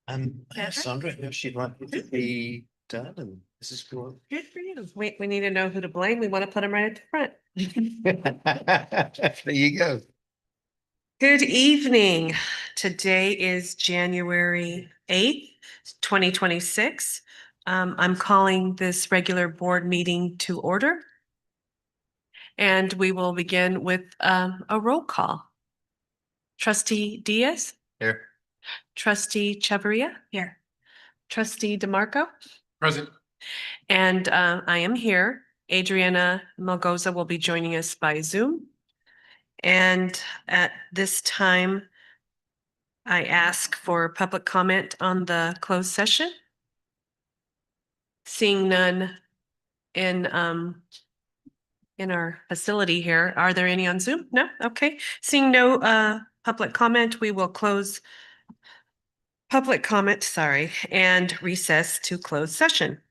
I asked Sandra if she'd like it to be done, and this is for. Good for you. We need to know who to blame. We want to put them right at the front. There you go. Good evening. Today is January 8th, 2026. I'm calling this regular board meeting to order. And we will begin with a roll call. Trustee Diaz, Here. Trustee Chavarria, here. Trustee DeMarco, Present. and I am here. Adriana Melgoza will be joining us by Zoom. And at this time, I ask for public comment on the closed session. Seeing none in our facility here. Are there any on Zoom? No? Okay. Seeing no public comment, we will close public comment, sorry, and recess to closed session.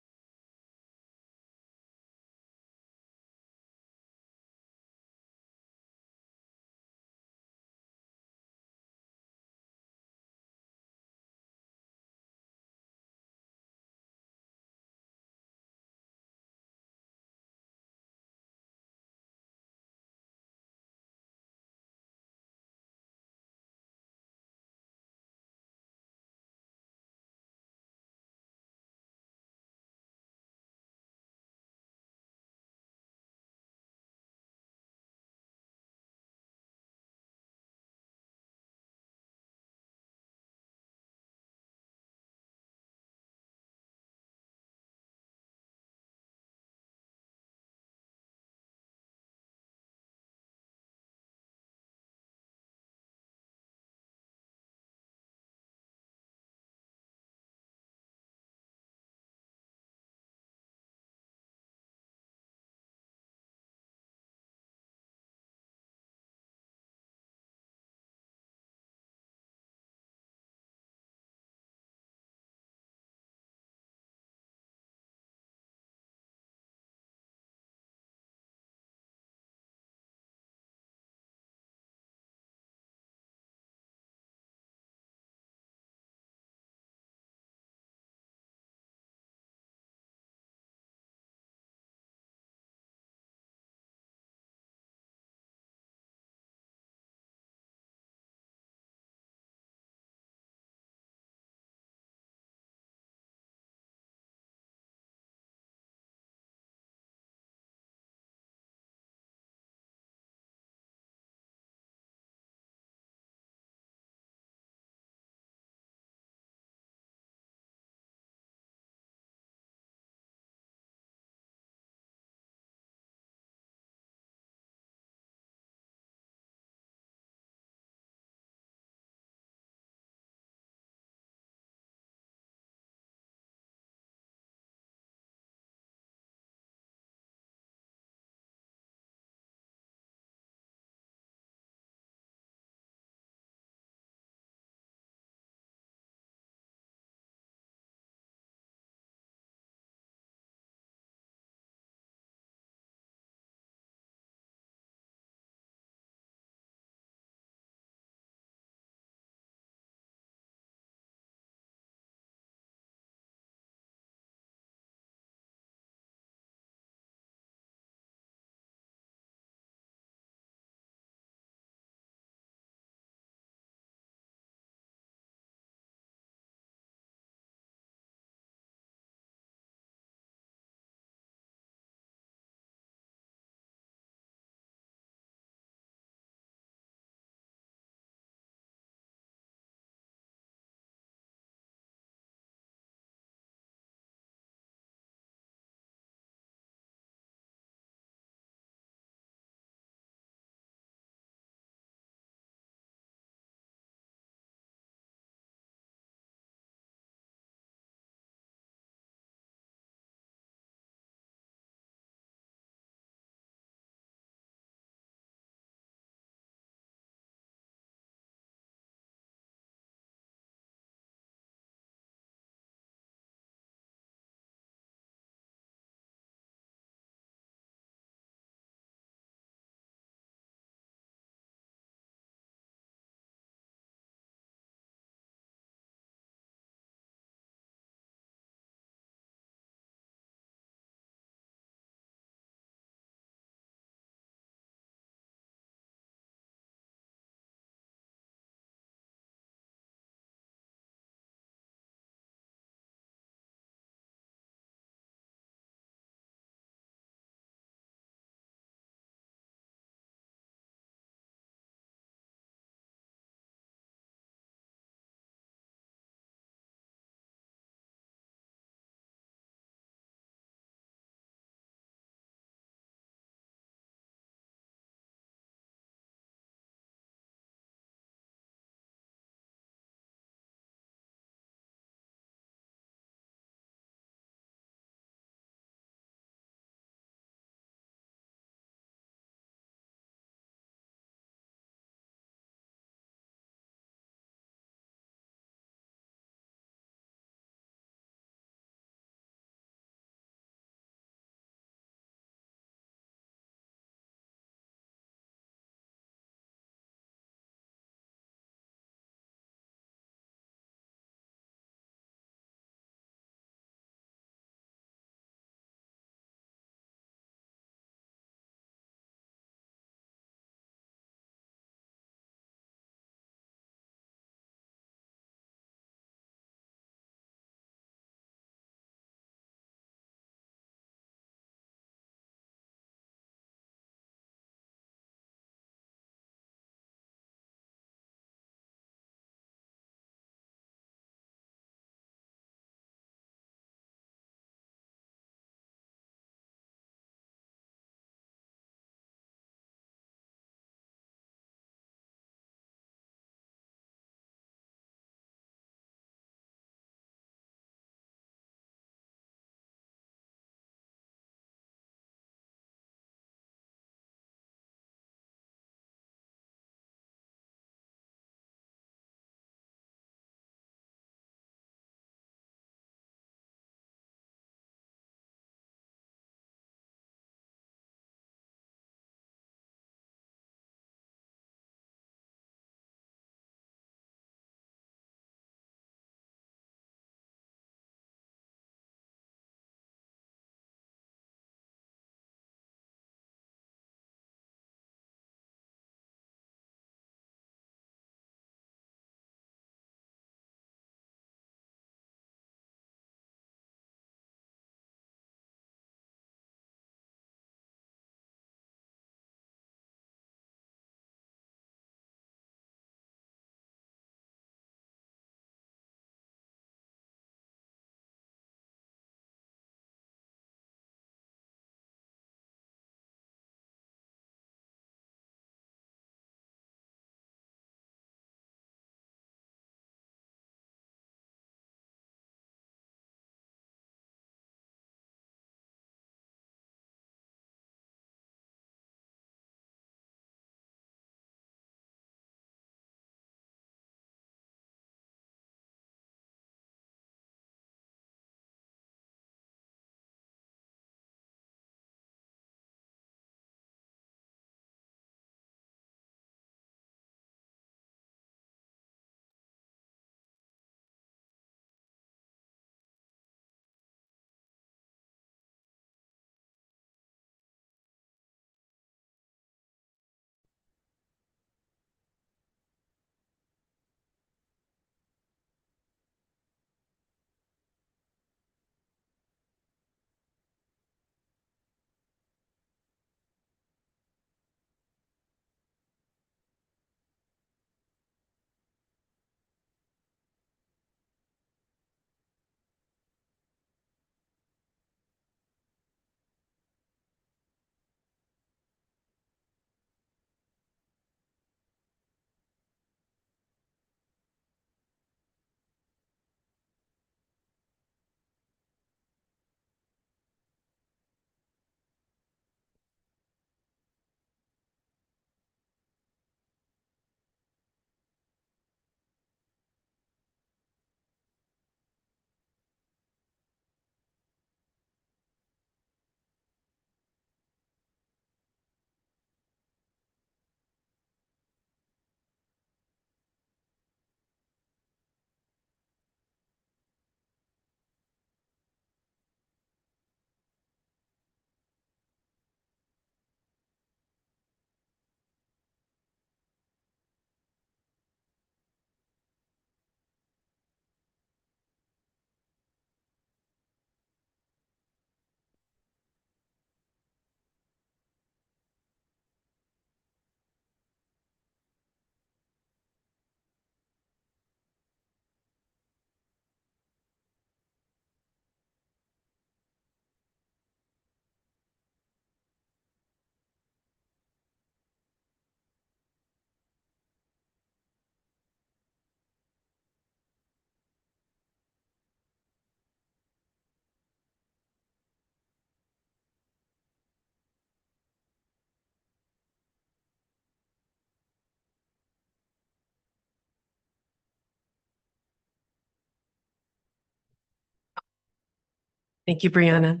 Thank you, Brianna.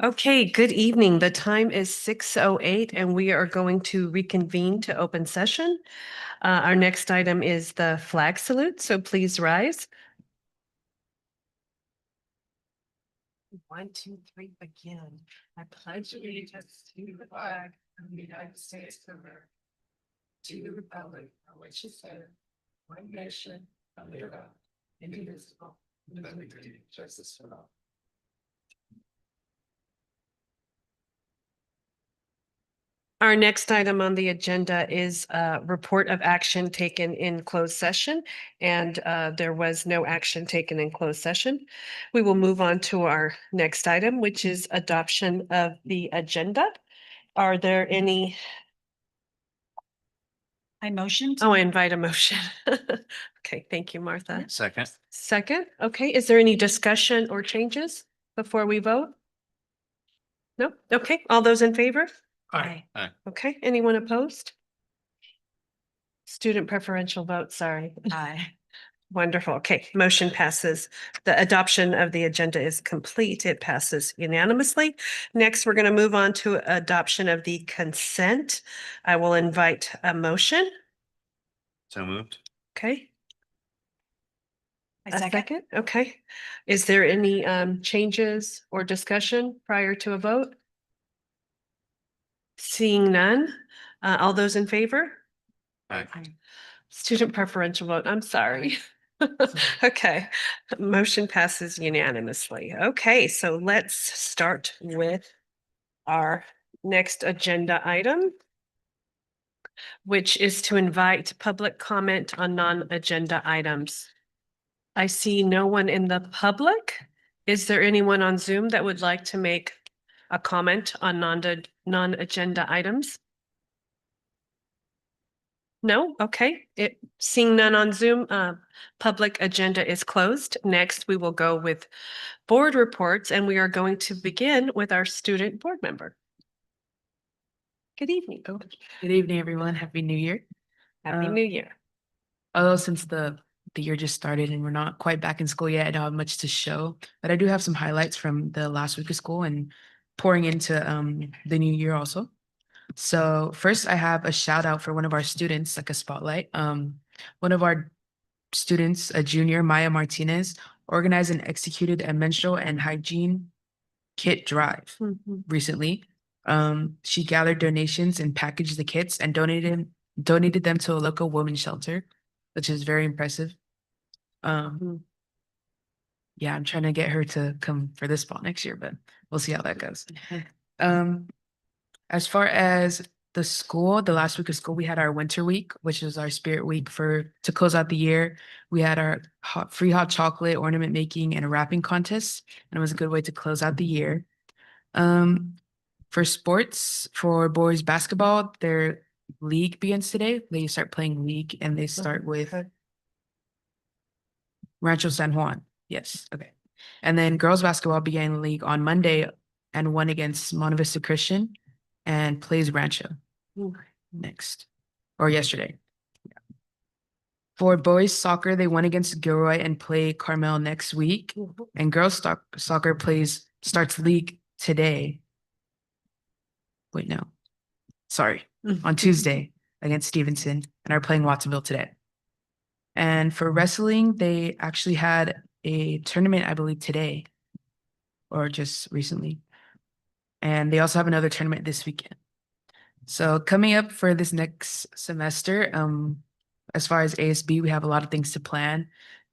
Okay, good evening. The time is 6:08 and we are going to reconvene to open session. Our next item is the flag salute, so please rise. 1, 2, 3, begin. I pledge allegiance to the flag of the United States of America, to the republic for which it stands, one nation, under God, indivisible, with liberty and justice for all. Our next item on the agenda is a report of action taken in closed session, and there was no action taken in closed session. We will move on to our next item, which is adoption of the agenda. Are there any? I motioned. Oh, I invite a motion. Okay, thank you, Martha. Second. Second, okay, is there any discussion or changes before we vote? No, okay, all those in favor? Aye. Okay, anyone opposed? Student preferential vote, sorry. Aye. Wonderful. Okay, motion passes. The adoption of the agenda is complete. It passes unanimously. Next, we're going to move on to adoption of the consent. I will invite a motion. So moved. Okay. I A second. second. Okay. Is there any changes or discussion prior to a vote? Seeing none. All those in favor? Aye. Student preferential vote. I'm sorry. Okay, motion passes unanimously. Okay, so let's start with our next agenda item, which is to invite public comment on non-agenda items. I see no one in the public. Is there anyone on Zoom that would like to make a comment on non-agenda items? No? Okay. Seeing none on Zoom, public agenda is closed. Next, we will go with board reports, and we are going to begin with our student board member. Good evening. Good evening, everyone. Happy New Year. Happy New Year. Although since the year just started and we're not quite back in school yet, I don't have much to show, but I do have some highlights from the last week of school and pouring into the new year also. So first, I have a shout out for one of our students, like a spotlight. One of our students, a junior, Maya Martinez, organized and executed a menstrual and hygiene kit drive recently. She gathered donations and packaged the kits and donated them to a local women's shelter, which is very impressive. Yeah, I'm trying to get her to come for this fall next year, but we'll see how that goes. As far as the school, the last week of school, we had our winter week, which was our spirit week to close out the year. We had our free hot chocolate, ornament making, and a wrapping contest, and it was a good way to close out the year. For sports, for boys basketball, their league begins today. They start playing league, and they start with Rancho San Juan. Yes, okay. And then girls basketball began league on Monday and won against Monte Vista Christian and plays Rancho next or yesterday. For boys soccer, they won against Gilroy and play Carmel next week. And girls soccer starts league today. Wait, no. Sorry. On Tuesday against Stevenson and are playing Watsonville today. And for wrestling, they actually had a tournament, I believe, today or just recently. And they also have another tournament this weekend. So coming up for this next semester, as far as ASB, we have a lot of things to plan.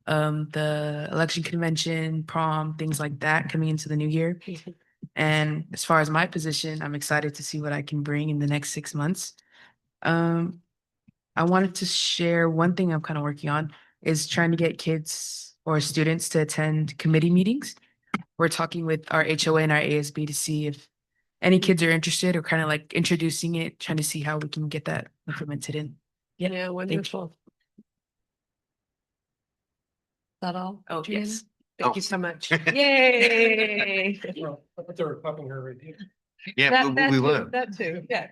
The election convention, prom, things like that coming into the new year. And as far as my position, I'm excited to see what I can bring in the next 6 months. I wanted to share one thing I'm kind of working on is trying to get kids or students to attend committee meetings. We're talking with our HOA and our ASB to see if any kids are interested or kind of like introducing it, trying to see how we can get that implemented in. Yeah, wonderful. Is that all? Oh, Juliana? yes. Thank you so much. Yay. Well, I thought they were popping her right there. Yeah, we too, will. That too, yeah.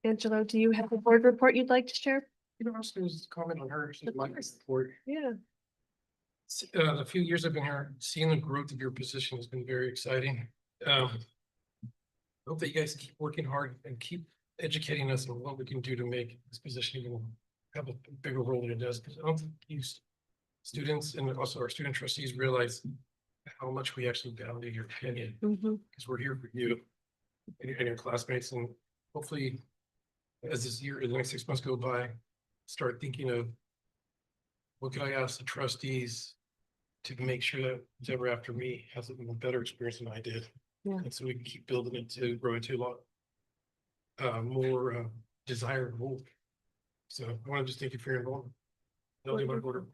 Angelo, do you have a board report you'd like to share? You know, I was going to comment on her. She's Of my course. report. Yeah. The few years I've been here, seeing the growth of your position has been very exciting. Hope that you guys keep working hard and keep educating us on what we can do to make this position even have a bigger role than it does. Because I don't think you students and also our student trustees realize how much we actually value your opinion, Mhm. because we're here for you and your classmates, and hopefully as this year, the next 6 months go by, start thinking of what could I ask the trustees to make sure that whoever after me has an even better experience than I did. Yeah. And so we can keep building it to grow into a lot more desirable. So I want to just thank you for your involvement. That'll do my order.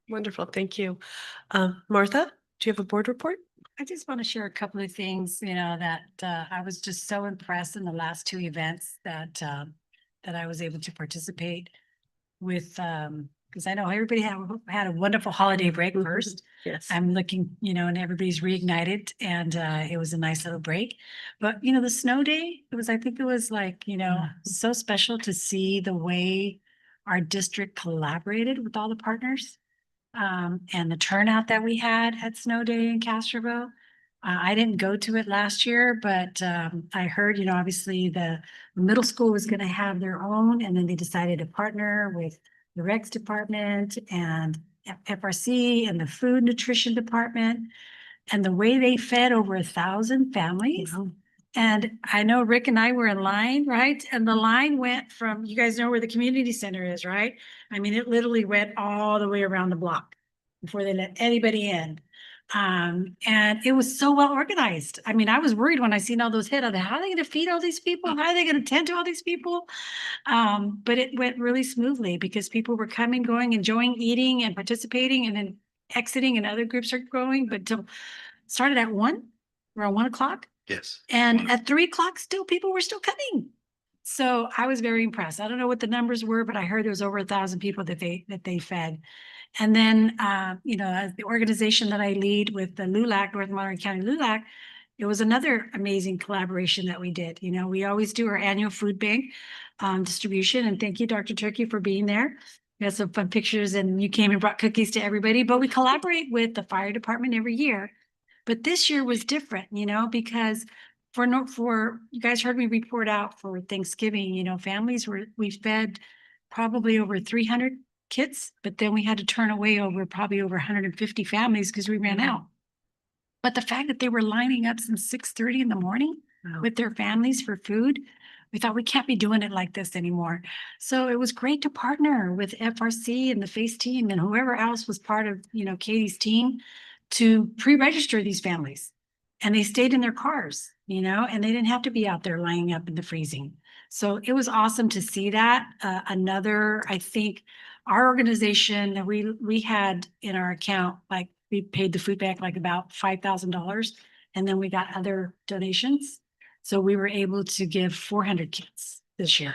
Wonderful, thank you. Martha, do you have a board report? I just want to share a couple of things, that I was just so impressed in the last two events that I was able to participate with, because I know everybody had a wonderful holiday break first. Yes. I'm looking, and everybody's reignited and it was a nice little break. But, the snow day, I think it was like, so special to see the way our district collaborated with all the partners. And the turnout that we had at Snow Day in Castroville. I didn't go to it last year, but I heard, obviously the middle school was going to have their own, and then they decided to partner with the Recs department and FRC and the food nutrition department. And the way they fed over 1,000 families. Wow. And I know Rick and I were in line, right? And the line went from, you guys know where the community center is, right? I mean, it literally went all the way around the block before they let anybody in. And it was so well organized. I mean, I was worried when I seen all those hit. I thought, how are they going to feed all these people? How are they going to tend to all these people? But it went really smoothly because people were coming, going, enjoying eating and participating, and then exiting, and other groups are growing. But till started at around 1 o'clock. Yes. And at 3 o'clock, people were still coming. So I was very impressed. I don't know what the numbers were, but I heard there was over 1,000 people that they fed. And then, as the organization that I lead with the LULAC, North Monterey County LULAC, it was another amazing collaboration that we did. We always do our annual food bank distribution. And thank you, Dr. Turkey, for being there. We had some fun pictures and you came and brought cookies to everybody, but we collaborate with the fire department every year. But this year was different, because for you guys heard me report out for Thanksgiving, we fed probably over 300 kids, but then we had to turn away probably over 150 families because we ran out. But the fact that they were lining up since 6:30 in the morning with their families for food, we thought we can't be doing it like this anymore. So it was great to partner with FRC and the FACE team and whoever else was part of, Katie's team to pre-register these families. And they stayed in their cars, and they didn't have to be out there lining up in the freezing. So it was awesome to see that. I think our organization that we had in our account, like we paid the food bank like about $5,000, and then we got other donations. So we were able to give 400 kits this year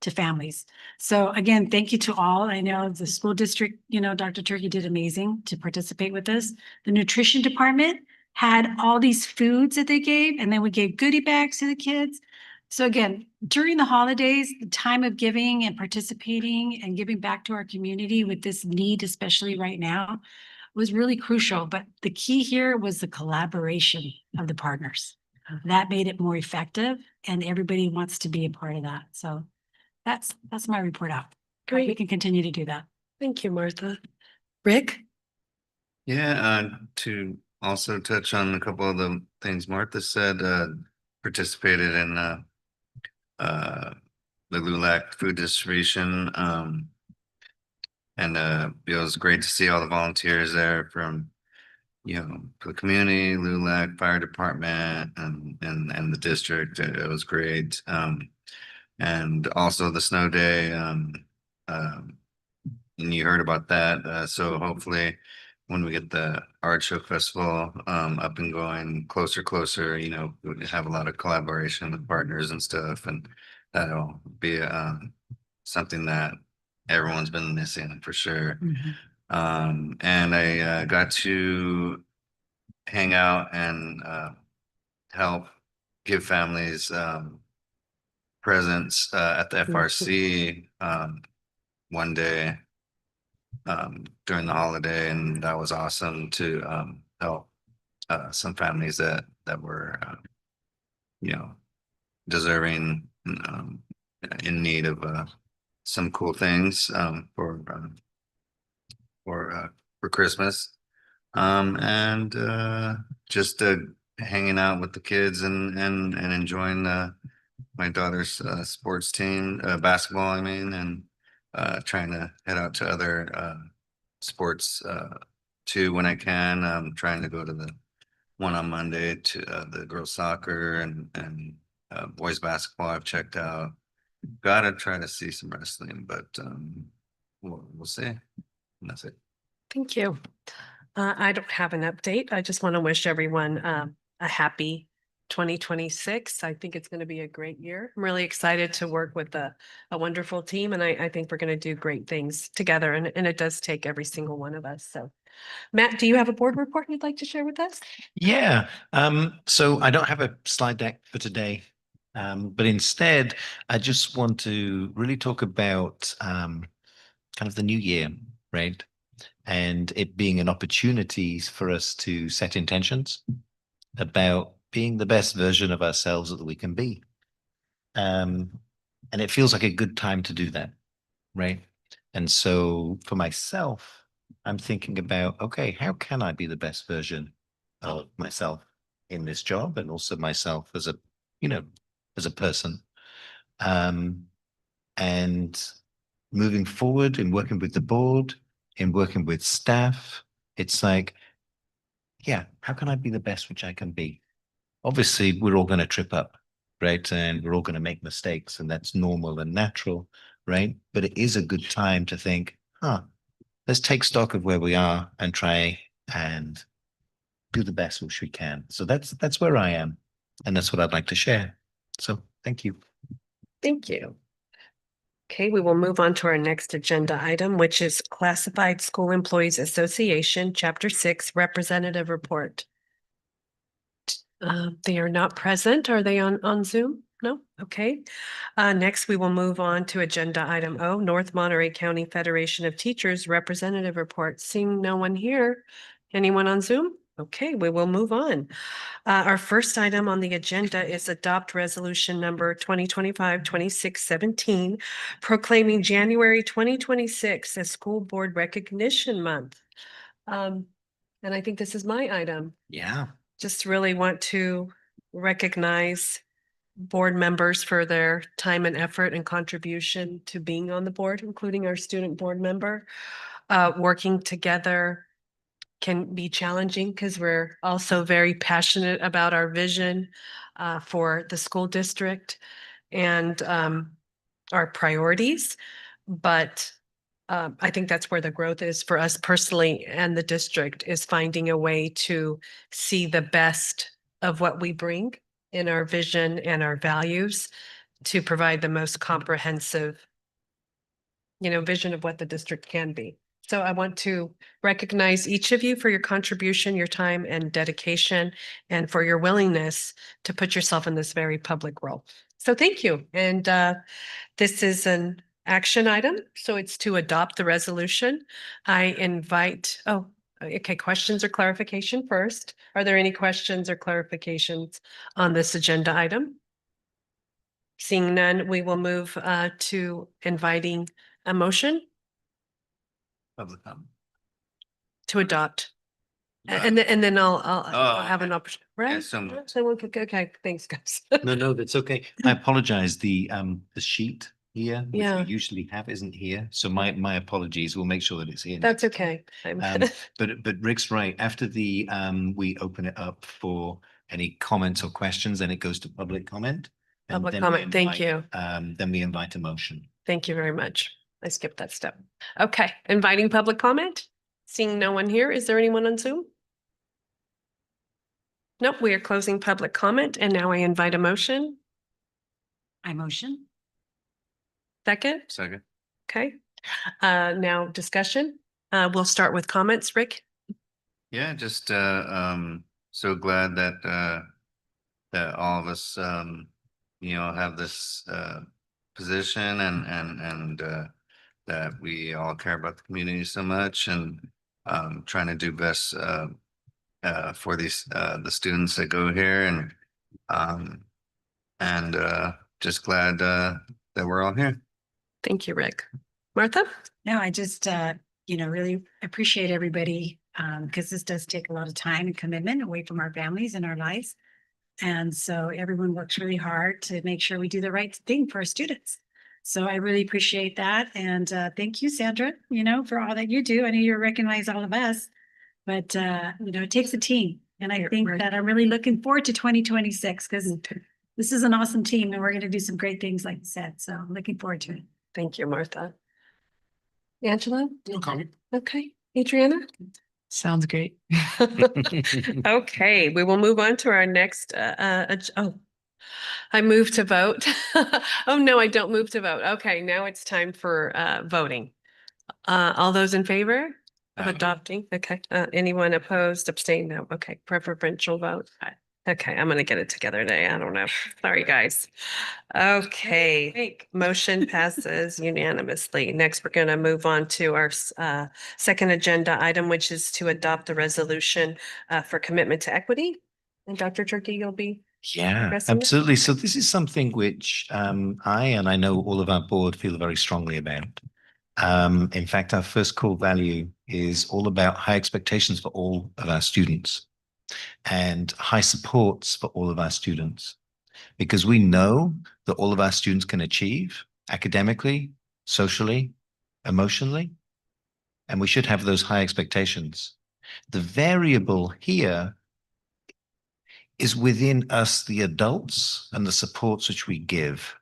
to families. So again, thank you to all. I know the school district, Dr. Turkey did amazing to participate with this. The nutrition department had all these foods that they gave, and then we gave goodie bags to the kids. So again, during the holidays, the time of giving and participating and giving back to our community with this need, especially right now, was really crucial. But the key here was the collaboration of the partners. That made it more effective, and everybody wants to be a part of that. So that's my report out. Great. We can continue to do that. Thank you, Martha. Rick? Yeah, to also touch on a couple of the things Martha said, participated in the LULAC food distribution. And it was great to see all the volunteers there from, the community, LULAC, fire department, and the district. It was great. And also the snow day. And you heard about that. So hopefully when we get the art show festival up and going closer, we have a lot of collaboration with partners and stuff, and that'll be something that everyone's been missing for sure. And I got to hang out and help give families presents at the FRC one day. during the holiday, and that was awesome to help some families that were you know, deserving, in need of some cool things for Christmas. And just hanging out with the kids and enjoying my daughter's sports team, basketball, I mean, and trying to head out to other sports too when I can. I'm trying to go to the one on Monday to the girls soccer and boys basketball I've checked out. Gotta try to see some wrestling, but we'll see. And that's it. Thank you. I don't have an update. I just want to wish everyone a happy 2026. I think it's going to be a great year. I'm really excited to work with a wonderful team, and I think we're going to do great things together. And it does take every single one of us. So, Matt, do you have a board report you'd like to share with us? Yeah, so I don't have a slide deck for today, but instead, I just want to really talk about kind of the new year, right? And it being an opportunity for us to set intentions about being the best version of ourselves that we can be. And it feels like a good time to do that, right? And so for myself, I'm thinking about, okay, how can I be the best version of myself in this job and also myself as a, as a person? And moving forward in working with the board, in working with staff, it's like, yeah, how can I be the best which I can be? Obviously, we're all going to trip up, right? And we're all going to make mistakes, and that's normal and natural, right? But it is a good time to think, let's take stock of where we are and try and do the best which we can. So that's where I am, and that's what I'd like to share. So thank you. Thank you. Okay, we will move on to our next agenda item, which is Classified School Employees Association, Chapter 6, Representative Report. They are not present. Are they on Zoom? No? Okay. Next, we will move on to agenda item O, North Monterey County Federation of Teachers Representative Report. Seeing no one here. Anyone on Zoom? Okay, we will move on. Our first item on the agenda is adopt resolution number 2025-2617, proclaiming January 2026 as School Board Recognition Month. And I think this is my item. Yeah. Just really want to recognize board members for their time and effort and contribution to being on the board, including our student board member. Working together can be challenging because we're also very passionate about our vision for the school district and our priorities. But I think that's where the growth is for us personally and the district, is finding a way to see the best of what we bring in our vision and our values to provide the most comprehensive, vision of what the district can be. So I want to recognize each of you for your contribution, your time and dedication, and for your willingness to put yourself in this very public role. So thank you. And this is an action item, so it's to adopt the resolution. I invite, okay, questions or clarification first. Are there any questions or clarifications on this agenda item? Seeing none, we will move to inviting a motion Public comment. to adopt. And then I'll have an option, right? yeah, so moved. Okay, thanks, guys. No, that's okay. I apologize. The sheet here, which Yeah. we usually have, isn't here. So my apologies. We'll make sure that it's here. That's okay. But Rick's right. After the we open it up for any comments or questions, then it goes to public comment. and Public then we comment. Thank invite, you. Then we invite a motion. Thank you very much. I skipped that step. Okay, inviting public comment. Seeing no one here. Is there anyone on Zoom? Nope, we are closing public comment and now I invite a motion. I motion. Second, Second. okay. Now discussion. We'll start with comments. Rick? Yeah, just so glad that that all of us have this position and that we all care about the community so much and trying to do best for the students that go here um, and just glad that we're all here. Thank you, Rick. Martha? No, I just, really appreciate everybody, because this does take a lot of time and commitment away from our families and our lives. And so everyone works really hard to make sure we do the right thing for our students. So I really appreciate that. And thank you, Sandra, for all that you do. I know you recognize all of us, but it takes a team. And I think that I'm really looking forward to 2026 because this is an awesome team and we're going to do some great things, like you said. So I'm looking forward to it. Thank you, Martha. Angela? No comment. Okay. Adriana? Sounds great. Okay, we will move on to our next, I move to vote. Oh, no, I don't move to vote. Okay, now it's time for voting. All those in favor of Aye. adopting? Okay, anyone opposed, abstained? No, okay, preferential vote. Okay, I'm gonna get it together today. I don't know. Sorry, guys. Okay, motion passes unanimously. Next, we're gonna move on to our second agenda item, which is to adopt a resolution for commitment to equity. And Dr. Turkey, you'll be Yeah, addressing this? absolutely. So this is something which I know all of our board feel very strongly about. In fact, our first core value is all about high expectations for all of our students and high supports for all of our students, because we know that all of our students can achieve academically, socially, emotionally, and we should have those high expectations. The variable here is within us, the adults, and the supports which we give.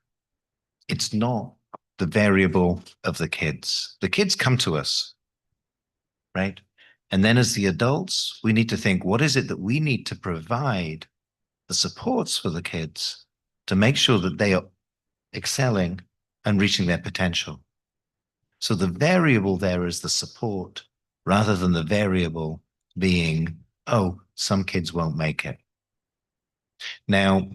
It's not the variable of the kids. The kids come to us, right? And then as the adults, we need to think, what is it that we need to provide the supports for the kids to make sure that they are excelling and reaching their potential? So the variable there is the support rather than the variable being, oh, some kids won't make it. Now,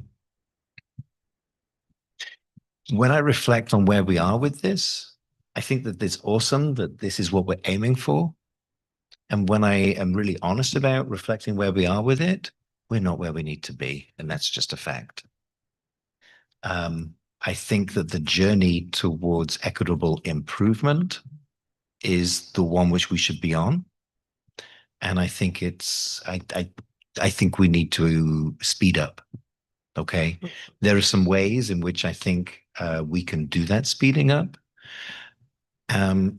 when I reflect on where we are with this, I think that it's awesome that this is what we're aiming for. And when I am really honest about reflecting where we are with it, we're not where we need to be. And that's just a fact. I think that the journey towards equitable improvement is the one which we should be on. And I think I think we need to speed up. Okay. There are some ways in which I think we can do that speeding up.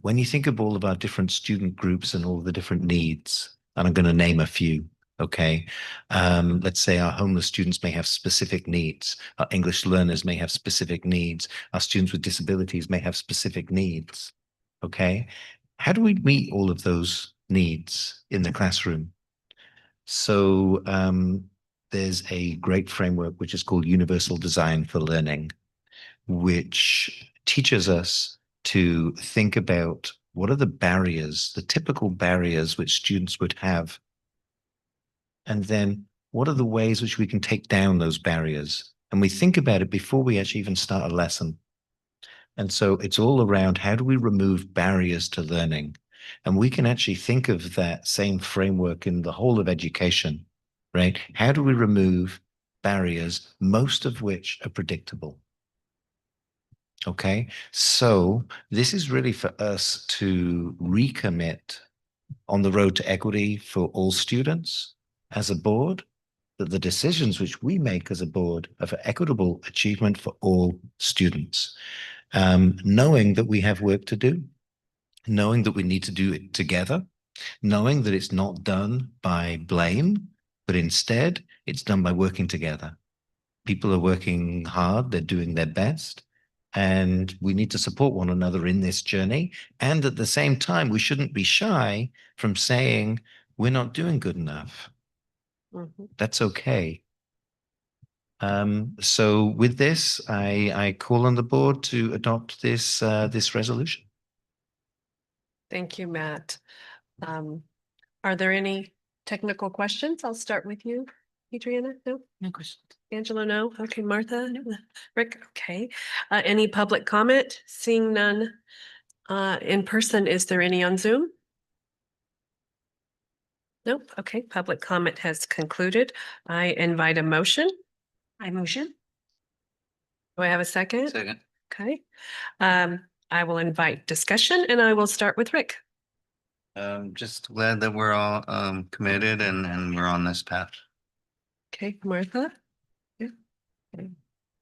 When you think of all of our different student groups and all the different needs, and I'm going to name a few, okay? Let's say our homeless students may have specific needs. Our English learners may have specific needs. Our students with disabilities may have specific needs, okay? How do we meet all of those needs in the classroom? So there's a great framework which is called Universal Design for Learning, which teaches us to think about what are the barriers, the typical barriers which students would have, and then what are the ways which we can take down those barriers. And we think about it before we actually even start a lesson. And so it's all around how do we remove barriers to learning? And we can actually think of that same framework in the whole of education, right? How do we remove barriers, most of which are predictable? Okay, so this is really for us to recommit on the road to equity for all students as a board, that the decisions which we make as a board are for equitable achievement for all students. Knowing that we have work to do, knowing that we need to do it together, knowing that it's not done by blame, but instead it's done by working together. People are working hard, they're doing their best, and we need to support one another in this journey. And at the same time, we shouldn't be shy from saying we're not doing good enough. Mhm. That's okay. So with this, I call on the board to adopt this this resolution. Thank you, Matt. Are there any technical questions? I'll start with you, Adriana. No? No questions. Angela, no? Okay, Martha? Rick, okay. Any public comment? Seeing none. In person, is there any on Zoom? Nope. Okay, public comment has concluded. I invite a motion. I motion. Do I have a second? Second. Okay. I will invite discussion and I will start with Rick. Just glad that we're all committed and we're on this path. Okay, Martha? Yeah. Okay.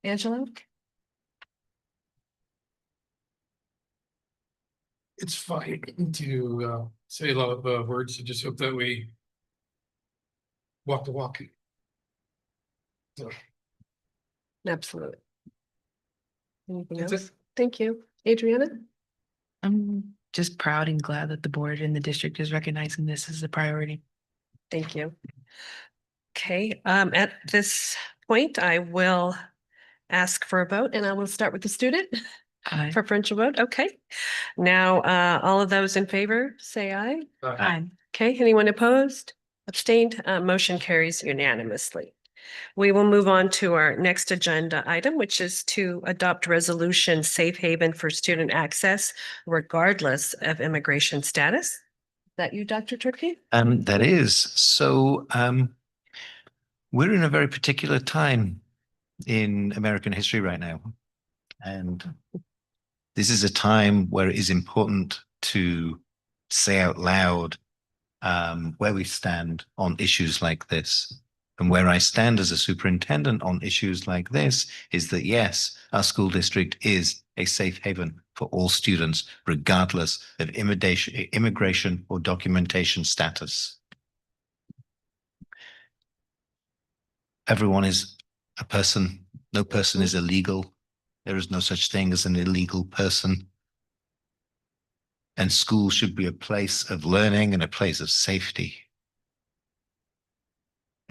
Angela? It's fine to say a lot of words. I just hope that we walk the walk. So Absolutely. Anything That's else? it. Thank you. Adriana? I'm just proud and glad that the board and the district is recognizing this as a priority. Thank you. Okay, at this point, I will ask for a vote and I will start with the student. Aye. Preferential vote, okay. Now, all of those in favor, say aye. Aye. Okay, anyone opposed? Abstained? Motion carries unanimously. We will move on to our next agenda item, which is to adopt resolution safe haven for student access regardless of immigration status. Is that you, Dr. Turkey? That is. So we're in a very particular time in American history right now. And this is a time where it is important to say out loud where we stand on issues like this. And where I stand as a superintendent on issues like this is that, yes, our school district is a safe haven for all students, regardless of immigration or documentation status. Everyone is a person. No person is illegal. There is no such thing as an illegal person. And school should be a place of learning and a place of safety.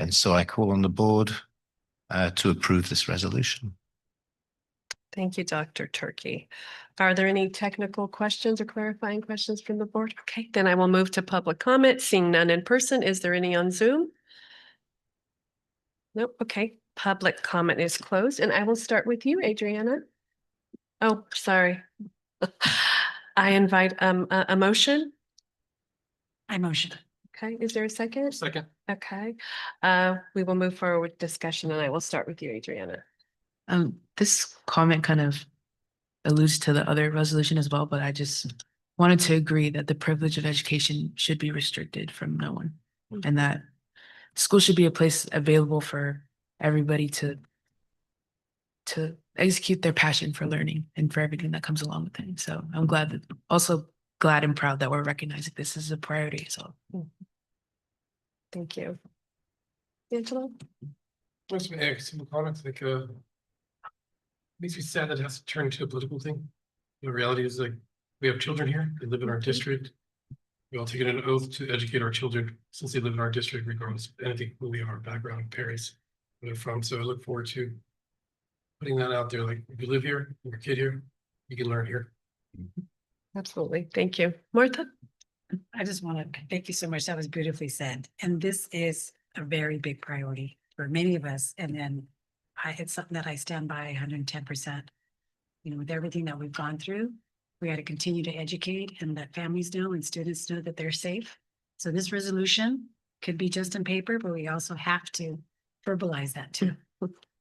And so I call on the board to approve this resolution. Thank you, Dr. Turkey. Are there any technical questions or clarifying questions from the board? Okay, then I will move to public comment. Seeing none in person, is there any on Zoom? Nope, okay. Public comment is closed and I will start with you, Adriana. Oh, sorry. I invite a motion. I motion. Okay, is there a second? second. Okay, we will move forward with discussion and I will start with you, Adriana. This comment kind of alludes to the other resolution as well, but I just wanted to agree that the privilege of education should be restricted from no one. And that school should be a place available for everybody to execute their passion for learning and for everything that comes along with it. So I'm also glad and proud that we're recognizing this as a priority. So Thank you. Angela? Just some comments like makes me sad that it has to turn into a political thing. The reality is like we have children here, they live in our district. We all taken an oath to educate our children since they live in our district, regardless of anything who we are, background, parents, where they're from. So I look forward to putting that out there. Like if you live here, you're a kid here, you can learn here. Absolutely. Thank you. Martha? I just want to thank you so much. That was beautifully said. And this is a very big priority for many of us. And then it's something that I stand by 110%. You know, with everything that we've gone through, we got to continue to educate and let families know and students know that they're safe. So this resolution could be just on paper, but we also have to verbalize that too.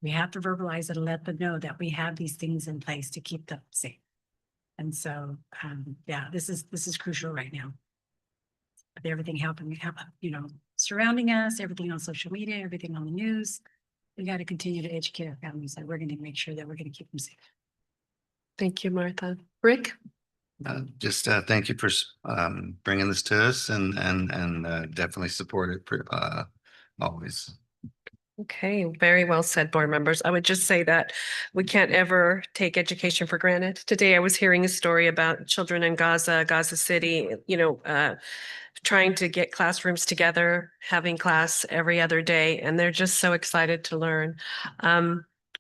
We have to verbalize it and let them know that we have these things in place to keep them safe. And so, yeah, this is crucial right now. With everything helping, you know, surrounding us, everything on social media, everything on the news, we got to continue to educate our families that we're going to make sure that we're going to keep them safe. Thank you, Martha. Rick? Just thank you for bringing this to us and definitely support it always. Okay, very well said, board members. I would just say that we can't ever take education for granted. Today, I was hearing a story about children in Gaza City, you know, trying to get classrooms together, having class every other day, and they're just so excited to learn.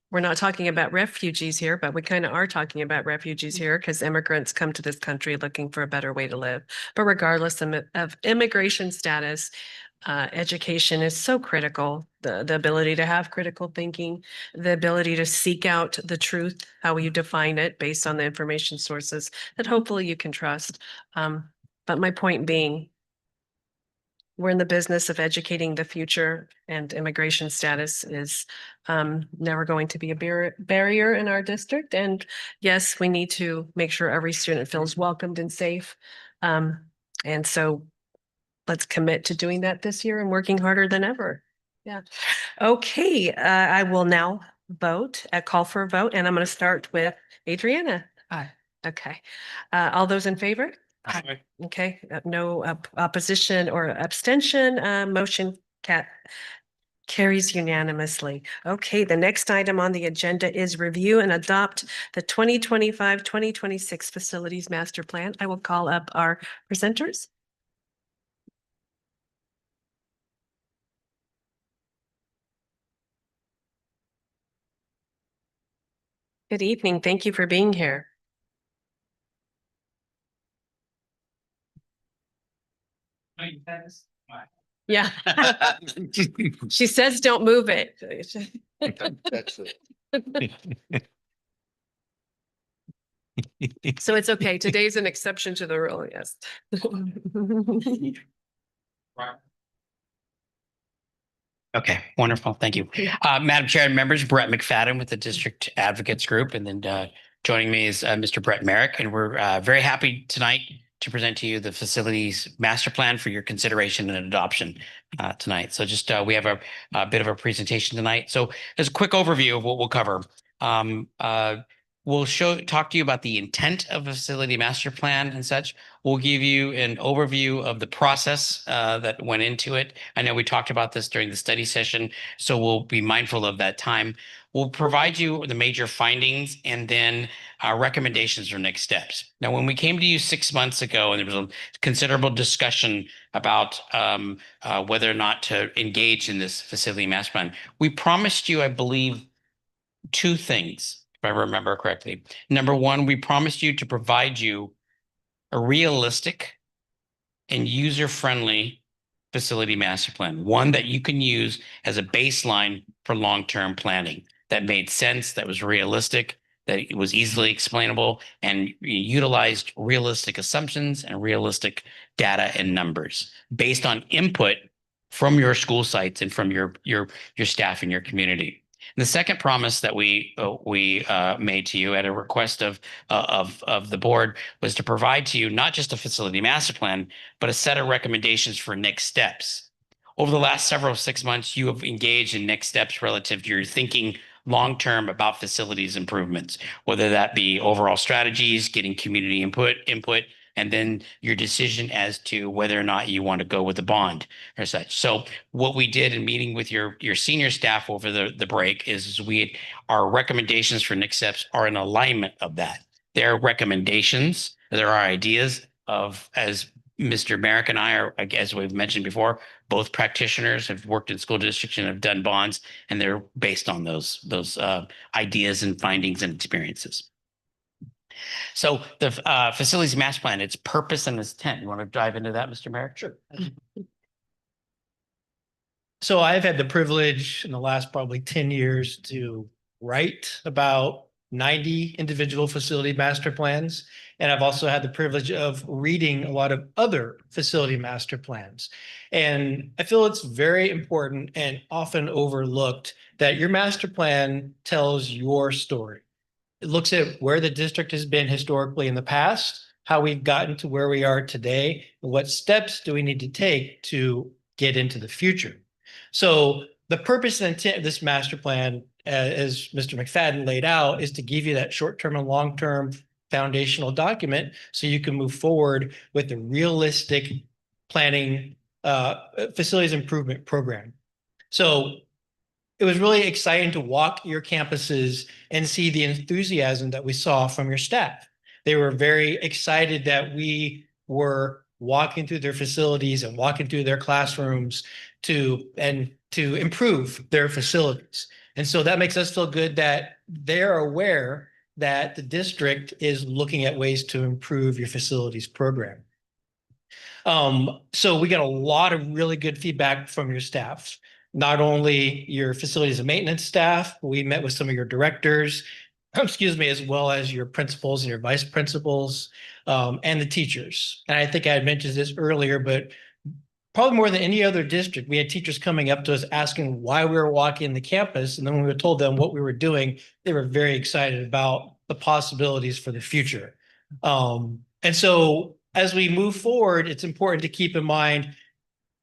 We're not talking about refugees here, but we kind of are talking about refugees here because immigrants come to this country looking for a better way to live. But regardless of immigration status, Education is so critical, the ability to have critical thinking, the ability to seek out the truth, how you define it based on the information sources that hopefully you can trust. But my point being, we're in the business of educating the future, and immigration status is never going to be a barrier in our district. And yes, we need to make sure every student feels welcomed and safe. And so let's commit to doing that this year and working harder than ever. Yeah. Okay, I will now call for a vote, and I'm going to start with Adriana. Aye. Okay. All those in favor? Aye. Okay, no opposition or abstention, motion carries unanimously. Okay, the next item on the agenda is review and adopt the 2025-2026 Facilities Master Plan. I will call up our presenters. Good evening. Thank you for being here. Yeah. She says, don't move it. That's it. So it's okay. Today's an exception to the rule, yes. Okay, wonderful. Thank you. Madam Chair and members, Brett McFadden with the District Advocates Group, and then joining me is Mr. Brett Merrick, and we're very happy tonight to present to you the facilities master plan for your consideration and adoption tonight. So just we have a bit of a presentation tonight. So as a quick overview of what we'll cover. We'll talk to you about the intent of a facility master plan and such. We'll give you an overview of the process that went into it. I know we talked about this during the study session, so we'll be mindful of that time. We'll provide you the major findings and then recommendations for next steps. Now, when we came to you 6 months ago, and there was a considerable discussion about whether or not to engage in this facility master plan, we promised you, I believe, two things, if I remember correctly. Number one, we promised you to provide you a realistic and user-friendly facility master plan, one that you can use as a baseline for long-term planning that made sense, that was realistic, that it was easily explainable, and utilized realistic assumptions and realistic data and numbers based on input from your school sites and from your staff and your community. The second promise that we made to you at a request of the board was to provide to you not just a facility master plan, but a set of recommendations for next steps. Over the last 6 months, you have engaged in next steps relative to your thinking long-term about facilities improvements, whether that be overall strategies, getting community input, and then your decision as to whether or not you want to go with a bond or such. So what we did in meeting with your senior staff over the break is our recommendations for next steps are in alignment of that. There are recommendations, there are ideas of, as Mr. Merrick and I are, as we've mentioned before, both practitioners have worked in school districts and have done bonds, and they're based on those ideas and findings and experiences. So the facilities master plan, its purpose and its intent. You want to dive into that, Mr. Merrick? Sure. So I've had the privilege in the last probably 10 years to write about 90 individual facility master plans. And I've also had the privilege of reading a lot of other facility master plans. And I feel it's very important and often overlooked that your master plan tells your story. It looks at where the district has been historically in the past, how we've gotten to where we are today, and what steps do we need to take to get into the future. So the purpose and intent of this master plan, as Mr. McFadden laid out, is to give you that short-term and long-term foundational document so you can move forward with a realistic planning facilities improvement program. So it was really exciting to walk your campuses and see the enthusiasm that we saw from your staff. They were very excited that we were walking through their facilities and walking through their classrooms to improve their facilities. And so that makes us feel good that they're aware that the district is looking at ways to improve your facilities program. So we got a lot of really good feedback from your staff, not only your facilities and maintenance staff, we met with some of your directors, excuse me, as well as your principals and your vice principals, and the teachers. And I think I had mentioned this earlier, but probably more than any other district, we had teachers coming up to us asking why we were walking the campus. And then when we told them what we were doing, they were very excited about the possibilities for the future. And so as we move forward, it's important to keep in mind,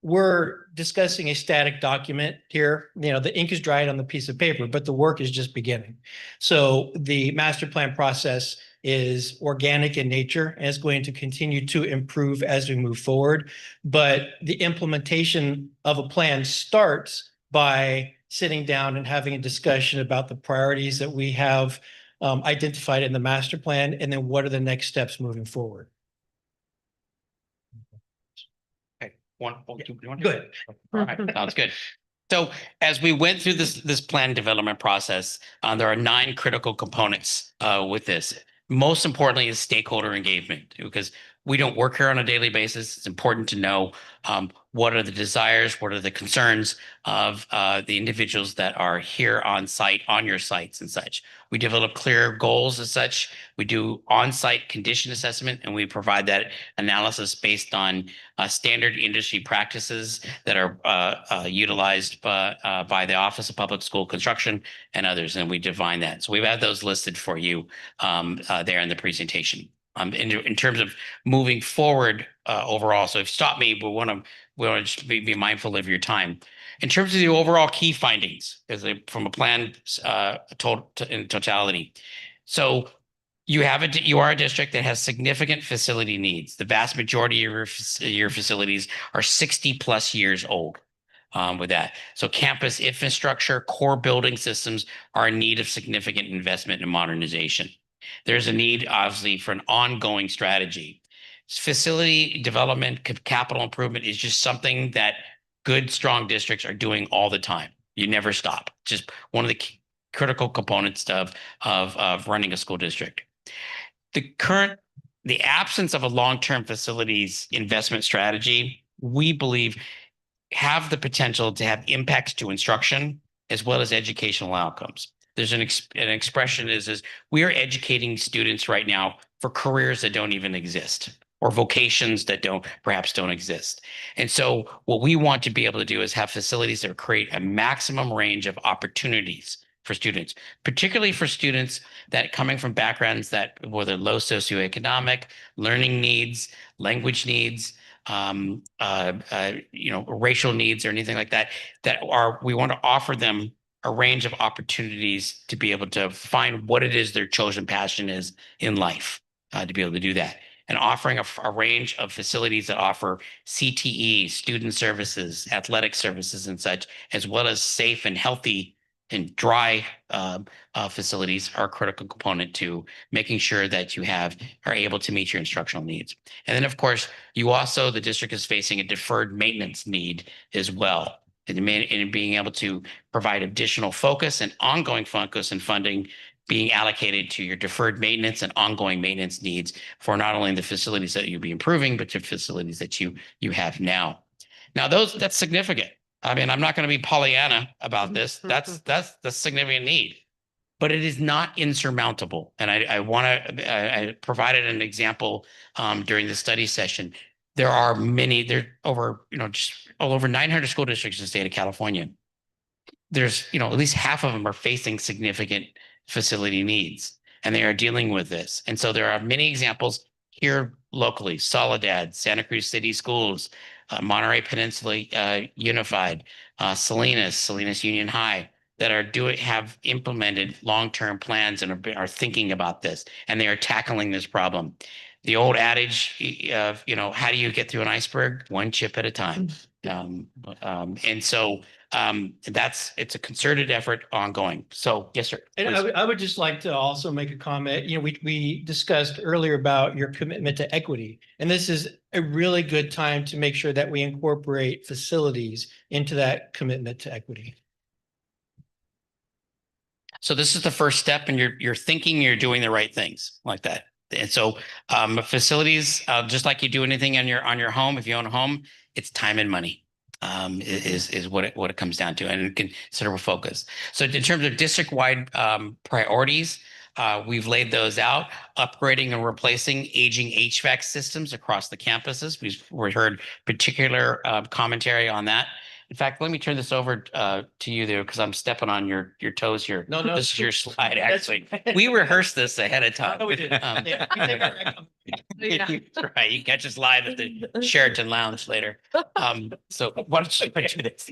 we're discussing a static document here. You know, the ink is dried on the piece of paper, but the work is just beginning. So the master plan process is organic in nature and is going to continue to improve as we move forward. But the implementation of a plan starts by sitting down and having a discussion about the priorities that we have identified in the master plan, and then what are the next steps moving forward. Good. All right, sounds good. So as we went through this plan development process, there are 9 critical components with this. Most importantly is stakeholder engagement, because we don't work here on a daily basis. It's important to know what are the desires, what are the concerns of the individuals that are here on site, on your sites and such. We develop clear goals as such. We do on-site condition assessment, and we provide that analysis based on standard industry practices that are utilized by the Office of Public School Construction and others, and we define that. So we've had those listed for you there in the presentation. In terms of moving forward overall, so if you stop me, we want to just be mindful of your time. In terms of the overall key findings, from a plan in totality, so you are a district that has significant facility needs. The vast majority of your facilities are 60+ years old. With that, so campus infrastructure, core building systems are in need of significant investment and modernization. There's a need, obviously, for an ongoing strategy. Facility development, capital improvement is just something that good, strong districts are doing all the time. You never stop. Just one of the critical components of running a school district. The absence of a long-term facilities investment strategy, we believe, have the potential to have impacts to instruction as well as educational outcomes. There's an expression is we are educating students right now for careers that don't even exist, or vocations that perhaps don't exist. And so what we want to be able to do is have facilities that create a maximum range of opportunities for students, particularly for students that coming from backgrounds that whether low socioeconomic, learning needs, language needs, racial needs or anything like that, we want to offer them a range of opportunities to be able to find what it is their chosen passion is in life, to be able to do that. And offering a range of facilities that offer CTE, student services, athletic services and such, as well as safe and healthy and dry facilities are a critical component to making sure that you are able to meet your instructional needs. And then, of course, the district is facing a deferred maintenance need as well. And being able to provide additional focus and ongoing focus and funding being allocated to your deferred maintenance and ongoing maintenance needs for not only the facilities that you'll be improving, but the facilities that you have now. Now, that's significant. I mean, I'm not going to be Pollyanna about this. That's the significant need, but it is not insurmountable. And I provided an example during the study session. There are just all over 900 school districts in the state of California. There's, at least half of them are facing significant facility needs, and they are dealing with this. And so there are many examples here locally: Soledad, Santa Cruz City Schools, Monterey Peninsula Unified, Salinas Union High, that have implemented long-term plans and are thinking about this, and they are tackling this problem. The old adage of, how do you get through an iceberg? One chip at a time. And so it's a concerted effort ongoing. So yes, sir. And I would just like to also make a comment. We discussed earlier about your commitment to equity, and this is a really good time to make sure that we incorporate facilities into that commitment to equity. So this is the first step, and you're thinking you're doing the right things like that. And so facilities, just like you do anything on your home, if you own a home, it's time and money. Is what it comes down to, and considerable focus. So in terms of district-wide priorities, we've laid those out, upgrading and replacing aging HVAC systems across the campuses. We've heard particular commentary on that. In fact, let me turn this over to you there, because I'm stepping on your toes here. No, no. This is your slide, That's- actually. We rehearsed this ahead of time. Oh, we did. Yeah, we take our- Yeah. That's right. You catch us live at the Sheraton Lounge later. So why don't you do this?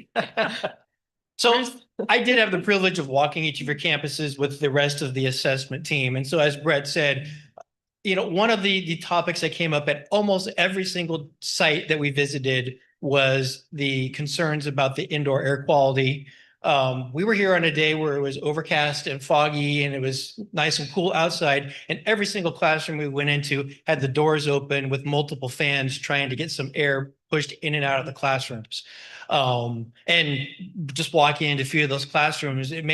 So I did have the privilege of walking each of your campuses with the rest of the assessment team. And so as Brett said, one of the topics that came up at almost every single site that we visited was the concerns about the indoor air quality. We were here on a day where it was overcast and foggy and it was nice and cool outside. And every single classroom we went into had the doors open with multiple fans trying to get some air pushed in and out of the classrooms. And just walking into a few of those classrooms, it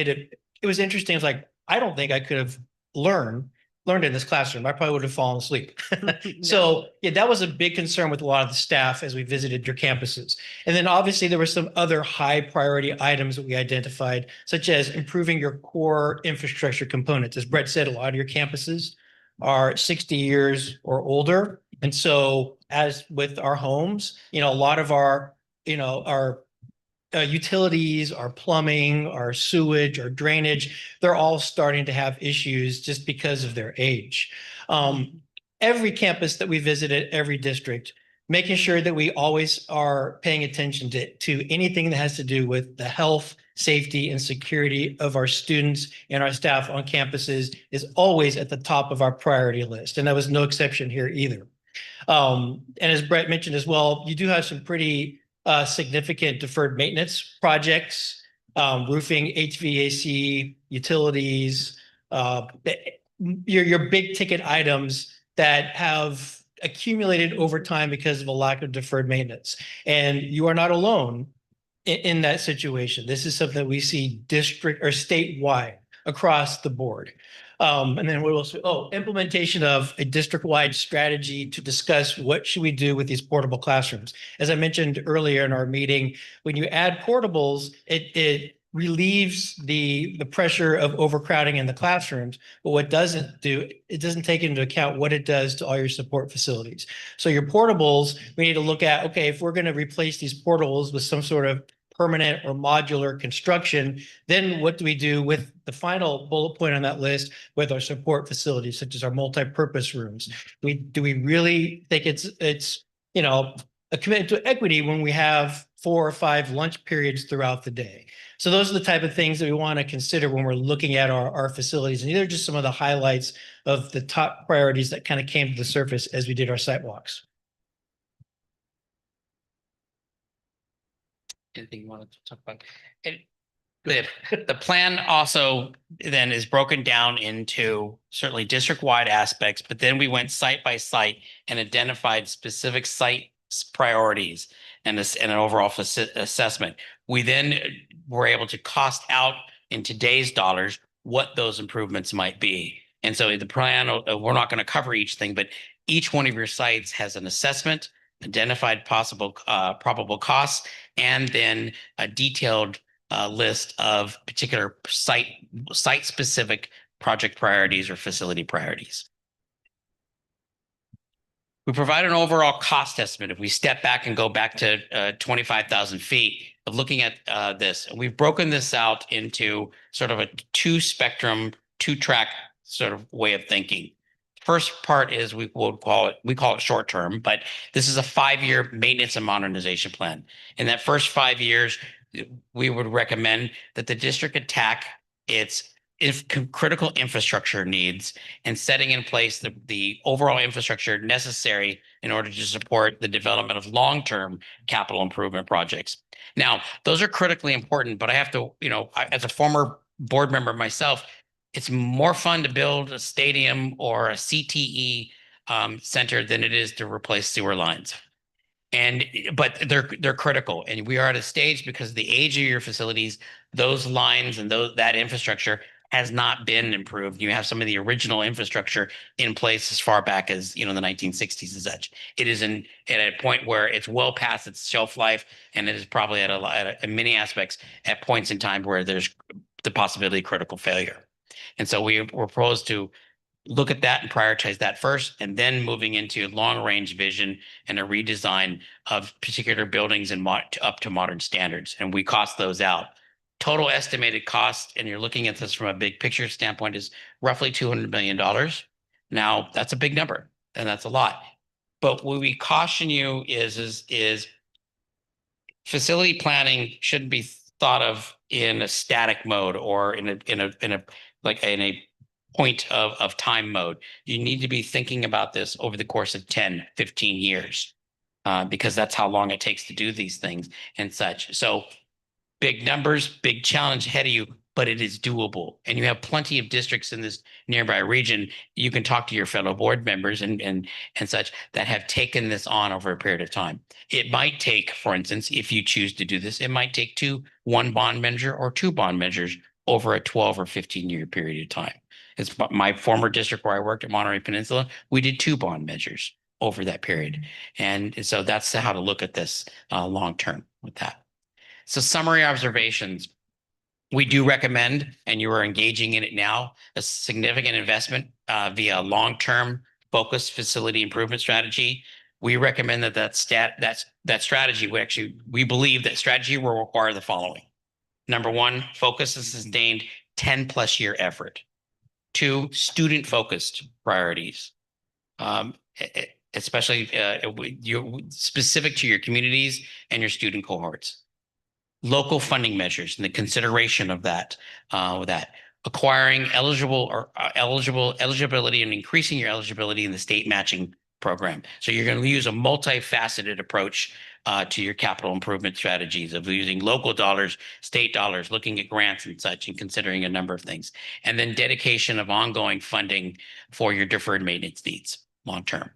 was interesting. It's like, I don't think I could have learned in this classroom. I probably would have fallen asleep. So yeah, that was a big concern with a lot of the staff as we visited your campuses. And then obviously there were some other high priority items that we identified, such as improving your core infrastructure components. As Brett said, a lot of your campuses are 60 years or older. And so as with our homes, a lot of our utilities, our plumbing, our sewage, our drainage, they're all starting to have issues just because of their age. Every campus that we visited, every district, making sure that we always are paying attention to anything that has to do with the health, safety, and security of our students and our staff on campuses is always at the top of our priority list. And that was no exception here either. And as Brett mentioned as well, you do have some pretty significant deferred maintenance projects, roofing, HVAC, utilities, your big ticket items that have accumulated over time because of a lack of deferred maintenance. And you are not alone in that situation. This is something that we see district or statewide across the board. And then we will implementation of a district-wide strategy to discuss what should we do with these portable classrooms. As I mentioned earlier in our meeting, when you add portables, it relieves the pressure of overcrowding in the classrooms. But what doesn't do, it doesn't take into account what it does to all your support facilities. So your portables, we need to look at, okay, if we're going to replace these portables with some sort of permanent or modular construction, then what do we do with the final bullet point on that list with our support facilities, such as our multi-purpose rooms? Do we really think it's a commitment to equity when we have 4 or 5 lunch periods throughout the day? So those are the type of things that we want to consider when we're looking at our facilities. And these are just some of the highlights of the top priorities that kind of came to the surface as we did our site walks. Anything you wanted to talk about? The plan also then is broken down into certainly district-wide aspects, but then we went site by site and identified specific site priorities and an overall assessment. We then were able to cost out in today's dollars what those improvements might be. And so the plan, we're not going to cover each thing, but each one of your sites has an assessment, identified possible probable costs, and then a detailed list of particular site-specific project priorities or facility priorities. We provide an overall cost estimate. If we step back and go back to 25,000 feet of looking at this, we've broken this out into sort of a 2-spectrum, 2-track sort of way of thinking. First part is we call it short term, but this is a 5-year maintenance and modernization plan. In that first 5 years, we would recommend that the district attack its critical infrastructure needs and setting in place the overall infrastructure necessary in order to support the development of long-term capital improvement projects. Now, those are critically important, but I have to, as a former board member myself, it's more fun to build a stadium or a CTE center than it is to replace sewer lines. But they're critical, and we are at a stage because of the age of your facilities, those lines and that infrastructure has not been improved. You have some of the original infrastructure in place as far back as, the 1960s and such. It is at a point where it's well past its shelf life, and it is probably in many aspects at points in time where there's the possibility of critical failure. And so we propose to look at that and prioritize that first, and then moving into long range vision and a redesign of particular buildings and up to modern standards. And we cost those out. Total estimated cost, and you're looking at this from a big picture standpoint, is roughly $200 million. Now, that's a big number, and that's a lot. But what we caution you is facility planning shouldn't be thought of in a static mode or in a point of time mode. You need to be thinking about this over the course of 10, 15 years, because that's how long it takes to do these things and such. So big numbers, big challenge ahead of you, but it is doable. And you have plenty of districts in this nearby region. You can talk to your fellow board members and such that have taken this on over a period of time. It might take, for instance, if you choose to do this, it might take one bond measure or two bond measures over a 12 or 15-year period of time. It's my former district where I worked at Monterey Peninsula. We did 2 bond measures over that period. And so that's how to look at this long term with that. So summary observations. We do recommend, and you are engaging in it now, a significant investment via long-term focused facility improvement strategy. We recommend that strategy, we believe that strategy will require the following. Number 1, focus and sustained 10+ year effort. 2, student-focused priorities, especially specific to your communities and your student cohorts. Local funding measures and the consideration of that, acquiring eligibility and increasing your eligibility in the state matching program. So you're going to use a multifaceted approach to your capital improvement strategies of using local dollars, state dollars, looking at grants and such, and considering a number of things. And then dedication of ongoing funding for your deferred maintenance needs long term.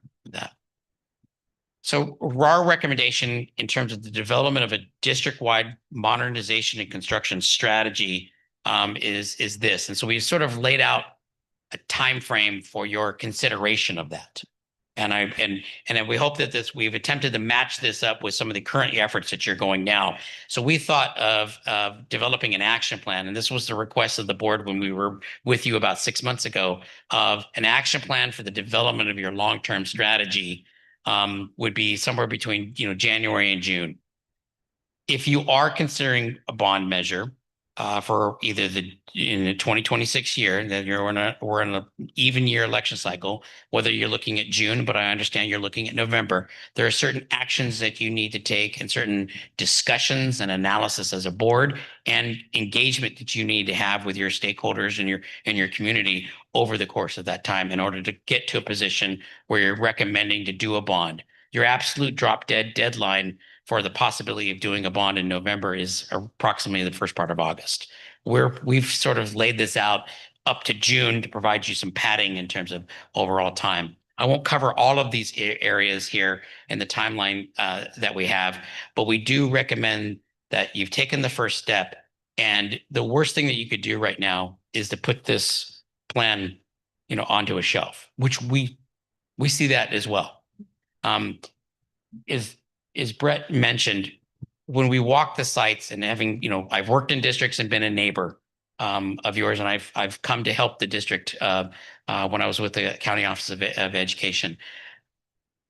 So our recommendation in terms of the development of a district-wide modernization and construction strategy is this. And so we sort of laid out a time frame for your consideration of that. And we hope that we've attempted to match this up with some of the current efforts that you're going now. So we thought of developing an action plan, and this was the request of the board when we were with you about 6 months ago, of an action plan for the development of your long-term strategy. Would be somewhere between January and June. If you are considering a bond measure for either in the 2026 year, then we're in an even year election cycle, whether you're looking at June, but I understand you're looking at November. There are certain actions that you need to take and certain discussions and analysis as a board and engagement that you need to have with your stakeholders and your community over the course of that time in order to get to a position where you're recommending to do a bond. Your absolute drop dead deadline for the possibility of doing a bond in November is approximately the first part of August. We've sort of laid this out up to June to provide you some padding in terms of overall time. I won't cover all of these areas here in the timeline that we have, but we do recommend that you've taken the first step. And the worst thing that you could do right now is to put this plan, onto a shelf, which we see that as well. As Brett mentioned, when we walk the sites and having, I've worked in districts and been a neighbor of yours, and I've come to help the district when I was with the County Office of Education.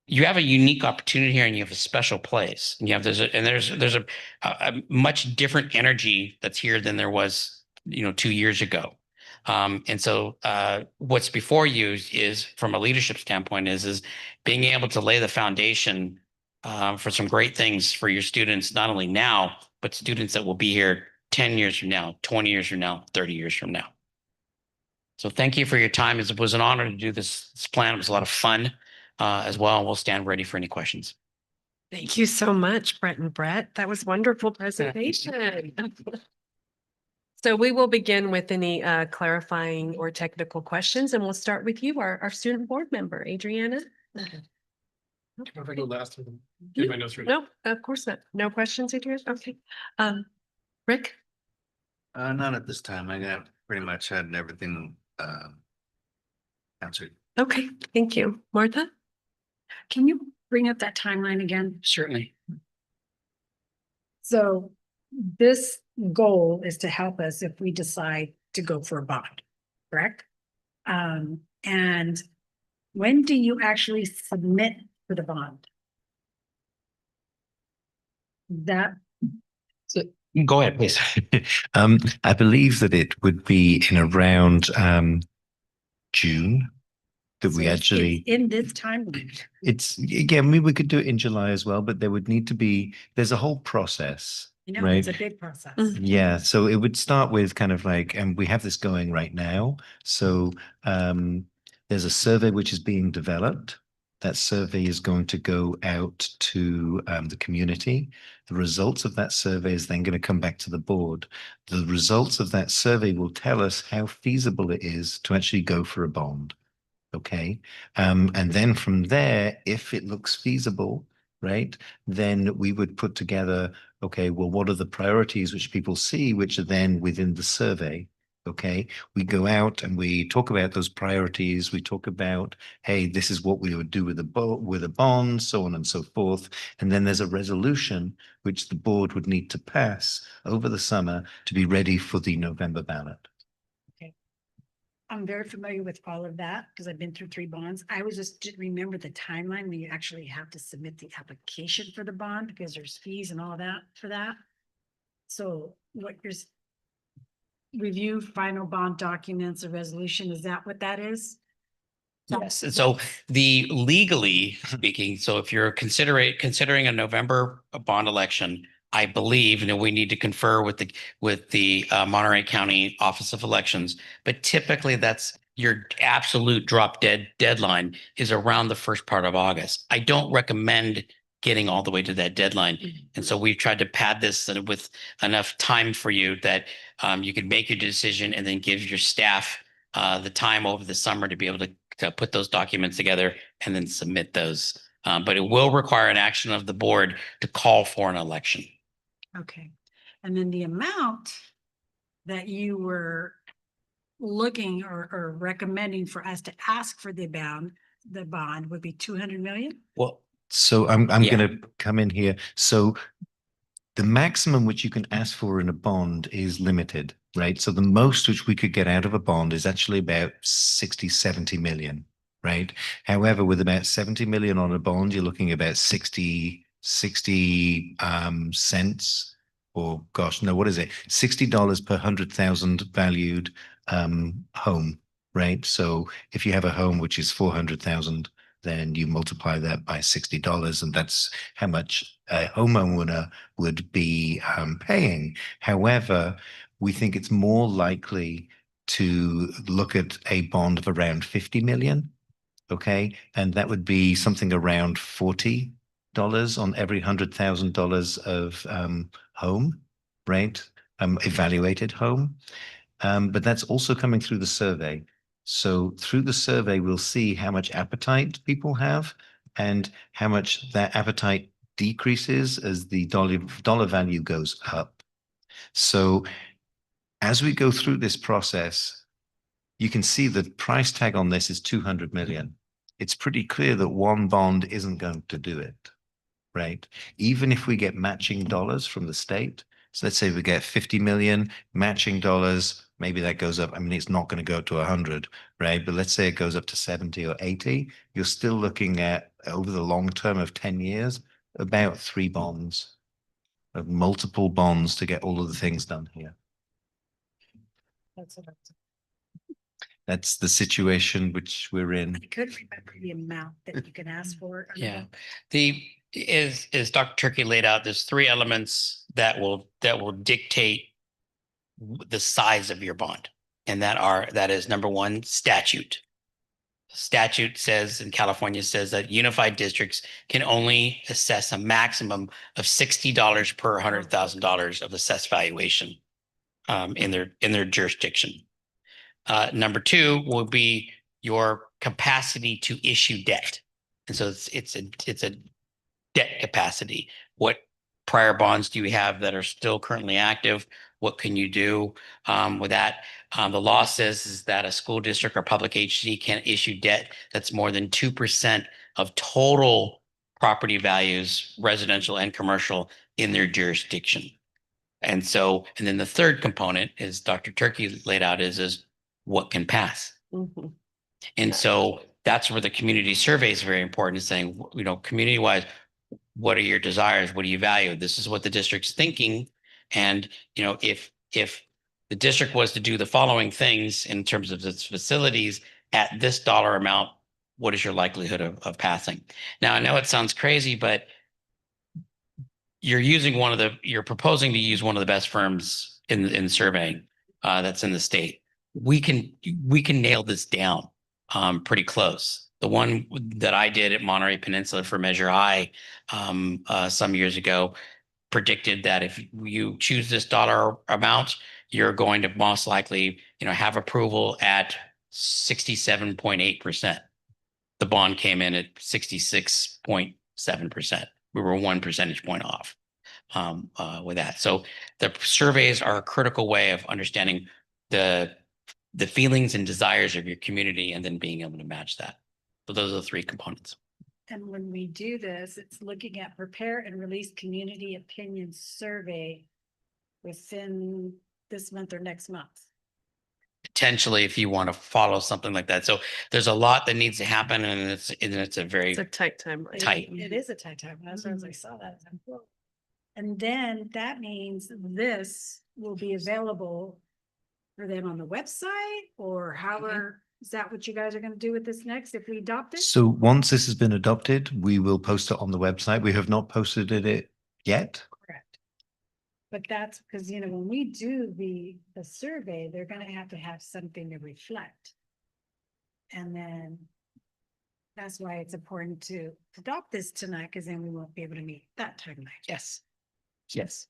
You have a unique opportunity here, and you have a special place. And there's a much different energy that's here than there was 2 years ago. And so what's before you is, from a leadership standpoint, is being able to lay the foundation for some great things for your students, not only now, but students that will be here 10 years from now, 20 years from now, 30 years from now. So thank you for your time. It was an honor to do this plan. It was a lot of fun as well. And we'll stand ready for any questions. Thank you so much, Brett and Brett. That was wonderful presentation. So we will begin with any clarifying or technical questions, and we'll start with you, our student board member, Adriana. If I go last, get my notes ready. No, of course not. No questions, Adriana? Okay. Rick? Not at this time. I got pretty much had everything answered. Okay, thank you. Martha? Can you bring up that timeline again? Certainly. So this goal is to help us if we decide to go for a bond, correct? And when do you actually submit for the bond? That, Go ahead, please. I believe that it would be in around June that so we it's actually. in this timeline. It's again, we could do it in July as well, but there would need to be. There's a whole process, You know, right? it's a big process. Yeah, so it would start with kind of like, and we have this going right now. So there's a survey which is being developed. That survey is going to go out to the community. The results of that survey is then going to come back to the board. The results of that survey will tell us how feasible it is to actually go for a bond. Okay. And then from there, if it looks feasible, right, then we would put together, okay, well, what are the priorities which people see, which are then within the survey? Okay. We go out and we talk about those priorities. We talk about, hey, this is what we would do with a bond, so on and so forth. And then there's a resolution which the board would need to pass over the summer to be ready for the November ballot. I'm very familiar with all of that because I've been through 3 bonds. I was just didn't remember the timeline when you actually have to submit the application for the bond because there's fees and all that for that. So what review final bond documents or resolution, is that what that is? Yes, and so the legally speaking, so if you're considering a November bond election, I believe, we need to confer with the Monterey County Office of Elections, but typically that's your absolute drop dead deadline is around the first part of August. I don't recommend getting all the way to that deadline, and so we've tried to pad this with enough time for you that you can make your decision and then give your staff the time over the summer to be able to put those documents together and then submit those. But it will require an action of the board to call for an election. Okay. And then the amount that you were looking or recommending for us to ask for the bond would be 200 million? Well, So I'm Yeah. going to come in here. So the maximum which you can ask for in a bond is limited, right? So the most which we could get out of a bond is actually about 60, 70 million, right? However, with about 70 million on a bond, you're looking at about 60 cents, or gosh, no, what is it? $60 per 100,000 valued home, right? So if you have a home which is 400,000, then you multiply that by $60, and that's how much a homeowner would be paying. However, we think it's more likely to look at a bond of around 50 million. Okay, and that would be something around $40 on every $100,000 of home, right? Evaluated home. But that's also coming through the survey. So through the survey, we'll see how much appetite people have and how much that appetite decreases as the dollar value goes up. So as we go through this process, you can see the price tag on this is 200 million. It's pretty clear that one bond isn't going to do it, right? Even if we get matching dollars from the state, so let's say we get 50 million matching dollars, maybe that goes up. I mean, it's not going to go to 100, right? But let's say it goes up to 70 or 80. You're still looking at, over the long term of 10 years, about 3 bonds, of multiple bonds to get all of the things done here. That's the situation which we're in. I could remember the amount that you can ask for. yeah, as Dr. Turkey laid out, there's 3 elements that will dictate the size of your bond, and that is number 1, statute. Statute says, in California, says that unified districts can only assess a maximum of $60 per $100,000 of assessed valuation in their jurisdiction. Number 2 will be your capacity to issue debt, and so it's a debt capacity. What prior bonds do you have that are still currently active? What can you do with that? The law says is that a school district or public agency can issue debt that's more than 2% of total property values, residential and commercial, in their jurisdiction. And so, and then the third component is Dr. Turkey laid out is what can pass. Mhm. And so that's where the community survey is very important, is saying, you know, community wise, what are your desires? What do you value? This is what the district's thinking. And, you know, if the district was to do the following things in terms of its facilities at this dollar amount, what is your likelihood of passing? Now, I know it sounds crazy, but you're proposing to use one of the best firms in surveying that's in the state. We can nail this down pretty close. The one that I did at Monterey Peninsula for Measure I some years ago predicted that if you choose this dollar amount, you're going to most likely, you know, have approval at 67.8%. The bond came in at 66.7%. We were 1 percentage point off with that. So the surveys are a critical way of understanding the feelings and desires of your community and then being able to match that. So those are the three components. And when we do this, it's looking at prepare and release community opinion survey within this month or next month. Potentially, if you want to follow something like that. So there's a lot that needs to happen, and it's a very It's a tight timeline. Tight. It is a tight time. As soon as I saw that. I'm, "Whoa." And then that means this will be available for them on the website, or however, is that what you guys are gonna do with this next if we adopt it? So once this has been adopted, we will post it on the website. We have not posted it yet. Correct. But that's because, you know, when we do the survey, they're gonna have to have something to reflect. And then that's why it's important to adopt this tonight, because then we won't be able to meet that timeline. yes. Yes.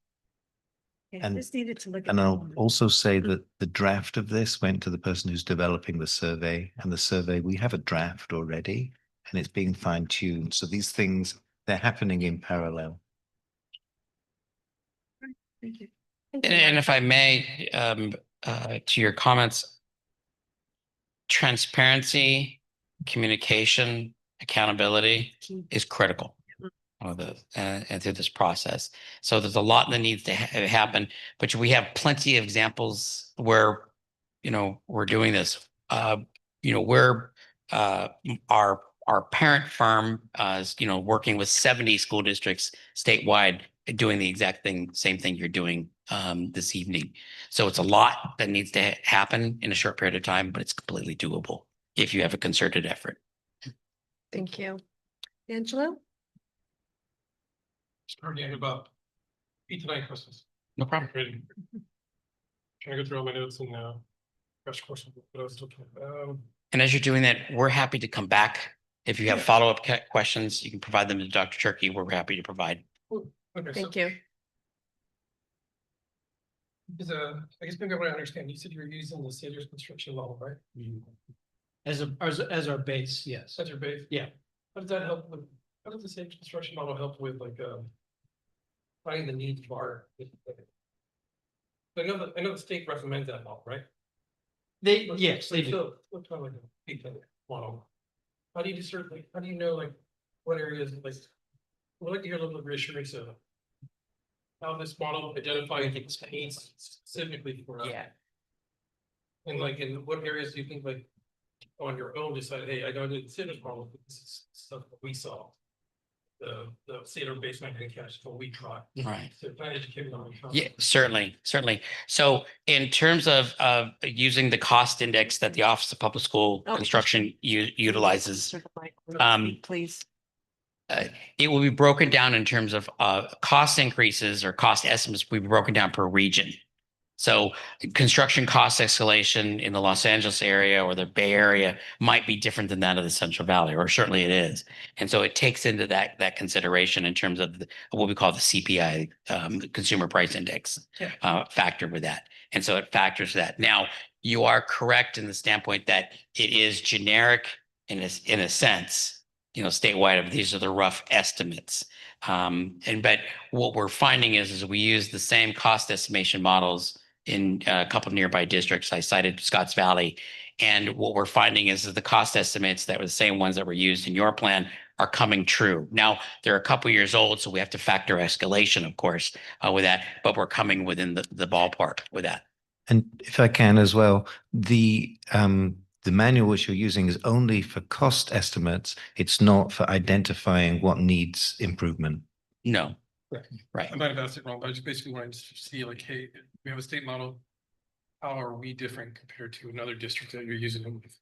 I And- just needed to look at. And the I'll numbers. also say that the draft of this went to the person who's developing the survey, and the survey, we have a draft already and it's being fine tuned. So these things, they're happening in parallel. Thank you. And if I may, to your comments, transparency, communication, accountability is critical and through this process. So there's a lot that needs to happen, but we have plenty of examples where, you know, we're doing this. You know, we're our parent firm is, you know, working with 70 school districts statewide, doing the exact same thing you're doing this evening. So it's a lot that needs to happen in a short period of time, but it's completely doable if you have a concerted effort. Thank you. Angelo? Starting about 8 to 9 questions. No problem. Ready. Trying to go through all my notes and crash course, but I was still trying. And as you're doing that, we're happy to come back. If you have Yeah. follow-up questions, you can provide them to Dr. Turkey. We're happy to provide. Okay, Thank so, you. Is I guess maybe I want to understand, you said you're using the Sailor's construction model, right? As our base, yes. That's your base? Yeah. How does that help with, how does the Sailor's construction model help with like, finding the needs bar? I know the state recommends that model, right? Yes, they do. So, what's kind of like a detailed model? How do you discern, like, how do you know, like, what areas, like, we'd like to hear a little bit of reassurance of how this model identifies needs specifically for us. Yeah. And like, in what areas do you think, like, on your own decide, hey, I gotta do the Sailor's model, but this is stuff that we saw. The Sailor basement and cash, what we tried. Right. So kind of educated on. Yeah, certainly. So in terms of using the cost index that the Office of Public School Oh. Construction utilizes, Please. it will be broken down in terms of cost increases or cost estimates will be broken down per region. So construction cost escalation in the Los Angeles area or the Bay Area might be different than that of the Central Valley, or certainly it is. And so it takes into that consideration in terms of what we call the CPI, the Consumer Price Index factor with that. And so it factors that. Now, you are correct in the standpoint that it is generic in a sense, you know, statewide of these are the rough estimates. But what we're finding is we use the same cost estimation models in a couple of nearby districts. I cited Scotts Valley. And what we're finding is that the cost estimates that were the same ones that were used in your plan are coming true. Now, they're a couple years old, so we have to factor escalation, of course, with that, but we're coming within the ballpark with that. And if I can as well, the manual which you're using is only for cost estimates. It's not for identifying what needs improvement. No, Right. right. I might have asked it wrong, but I just basically wanted to see like, hey, we have a state model. How are we different compared to another district that you're using them with?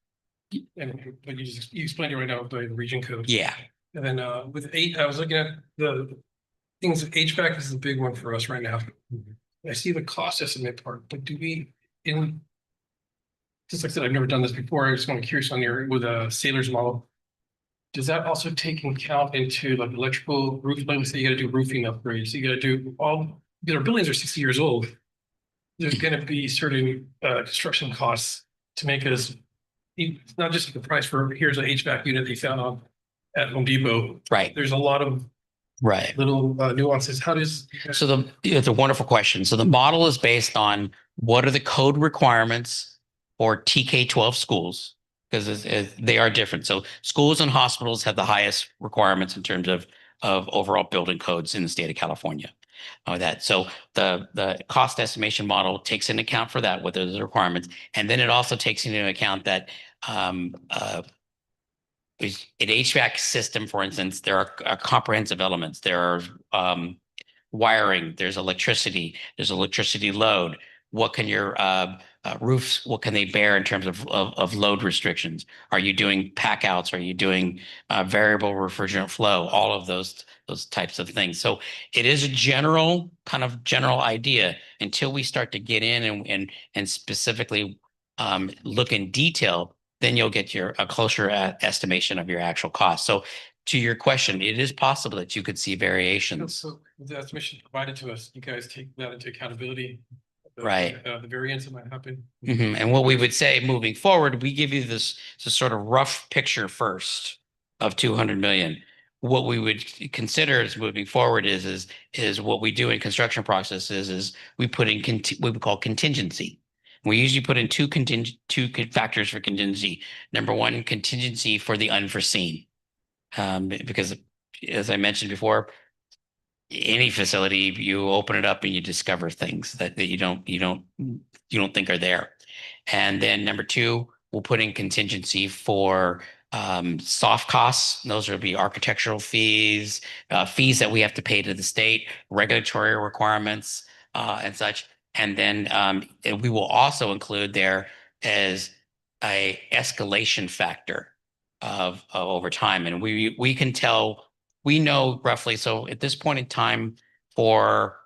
And but you explained it right now with the region code. Yeah. And then with 8, I was looking at the things, HVAC is the big one for us right now. I see the cost estimate part, but do we just like I said, I've never done this before. I just want to curious on your with a sailor's model. Does that also take account into like electrical roof? Like say you got to do roofing upgrades, you got to do all. Our buildings are 60 years old. There's going to be certain construction costs to make us. It's not just the price for here's an HVAC unit they found on at Home Depot. Right. There's a lot of Right. little nuances. How does So it's a wonderful question. So the model is based on what are the code requirements for TK-12 schools, because they are different. So schools and hospitals have the highest requirements in terms of overall building codes in the state of California. So the cost estimation model takes into account for that, what are the requirements, and then it also takes into account that an HVAC system, for instance, there are comprehensive elements. There are wiring, there's electricity load. What can your roofs, what can they bear in terms of load restrictions? Are you doing pack outs? Are you doing variable refrigerant flow? All of those types of things. So it is a general idea until we start to get in and specifically look in detail. Then you'll get a closer estimation of your actual cost. So to your question, it is possible that you could see variations. So the estimation provided to us, you guys take that into accountability? Right. The variance that might happen. And what we would say moving forward, we give you this sort of rough picture first of 200 million. What we would consider as moving forward is what we do in construction processes is we put in what we call contingency. We usually put in two factors for contingency. Number one, contingency for the unforeseen. Because as I mentioned before, any facility, you open it up and you discover things that you don't think are there. And then number two, we'll put in contingency for soft costs. Those will be architectural fees, fees that we have to pay to the state, regulatory requirements, and such. And then we will also include there as a escalation factor of over time. And we can tell, we know roughly. So at this point in time for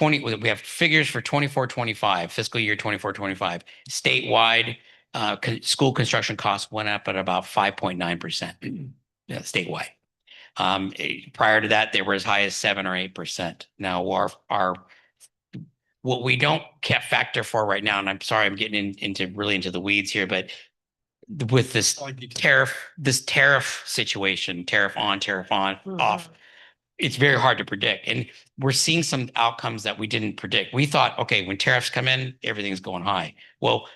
we have figures for 24-25, fiscal year 24-25, statewide school construction costs went up at about 5.9% statewide. Prior to that, they were as high as 7 or 8%. Now our what we don't factor for right now, and I'm sorry, I'm getting into the weeds here, but with this tariff situation, tariff on, off, it's very hard to predict. And we're seeing some outcomes that we didn't predict. We thought, okay, when tariffs come in, everything's going high. Well,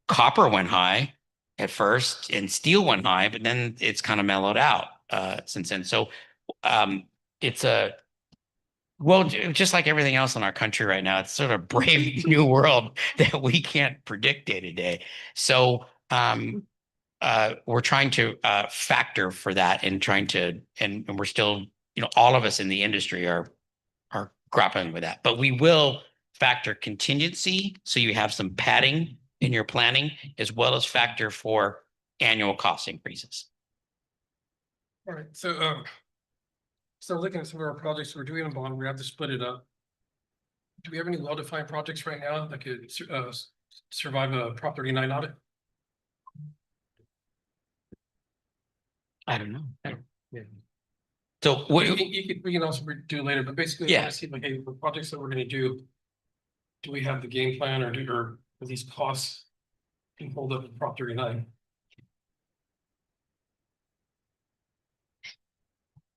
copper went high at first and steel went high, but then it's kind of mellowed out since then. So it's just like everything else in our country right now, it's sort of a brave new world that we can't predict day to day. So we're trying to factor for that and and we're still, all of us in the industry are grappling with that. But we will factor contingency, so you have some padding in your planning, as well as factor for annual cost increases. All right, so looking at some of our projects we're doing in bond, we have to split it up. Do we have any well-defined projects right now that could survive a Prop 39 audit? I don't know. Yeah. So we can also do it later, but basically, Yeah. I want to see like, hey, the projects that we're going to do we have the game plan or are these costs can hold up with Prop 39?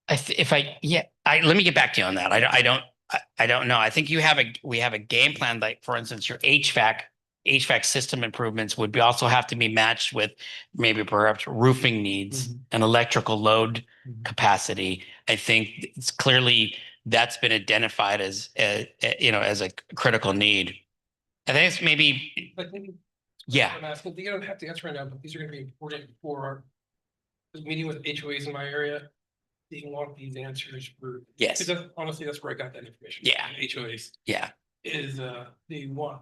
let me get back to you on that. I don't I don't know. I think we have a game plan, like for instance, your HVAC system improvements would also have to be matched with maybe perhaps roofing needs and electrical load capacity. I think it's clearly that's been identified as, as a critical need. I think it's maybe, But maybe yeah, I'm asking, you don't have to answer right now, but these are gonna be important for our meeting with HOAs in my area. They want these answers for, yes, because honestly, that's where I got that information. Yeah. HOAs yeah, is, they want.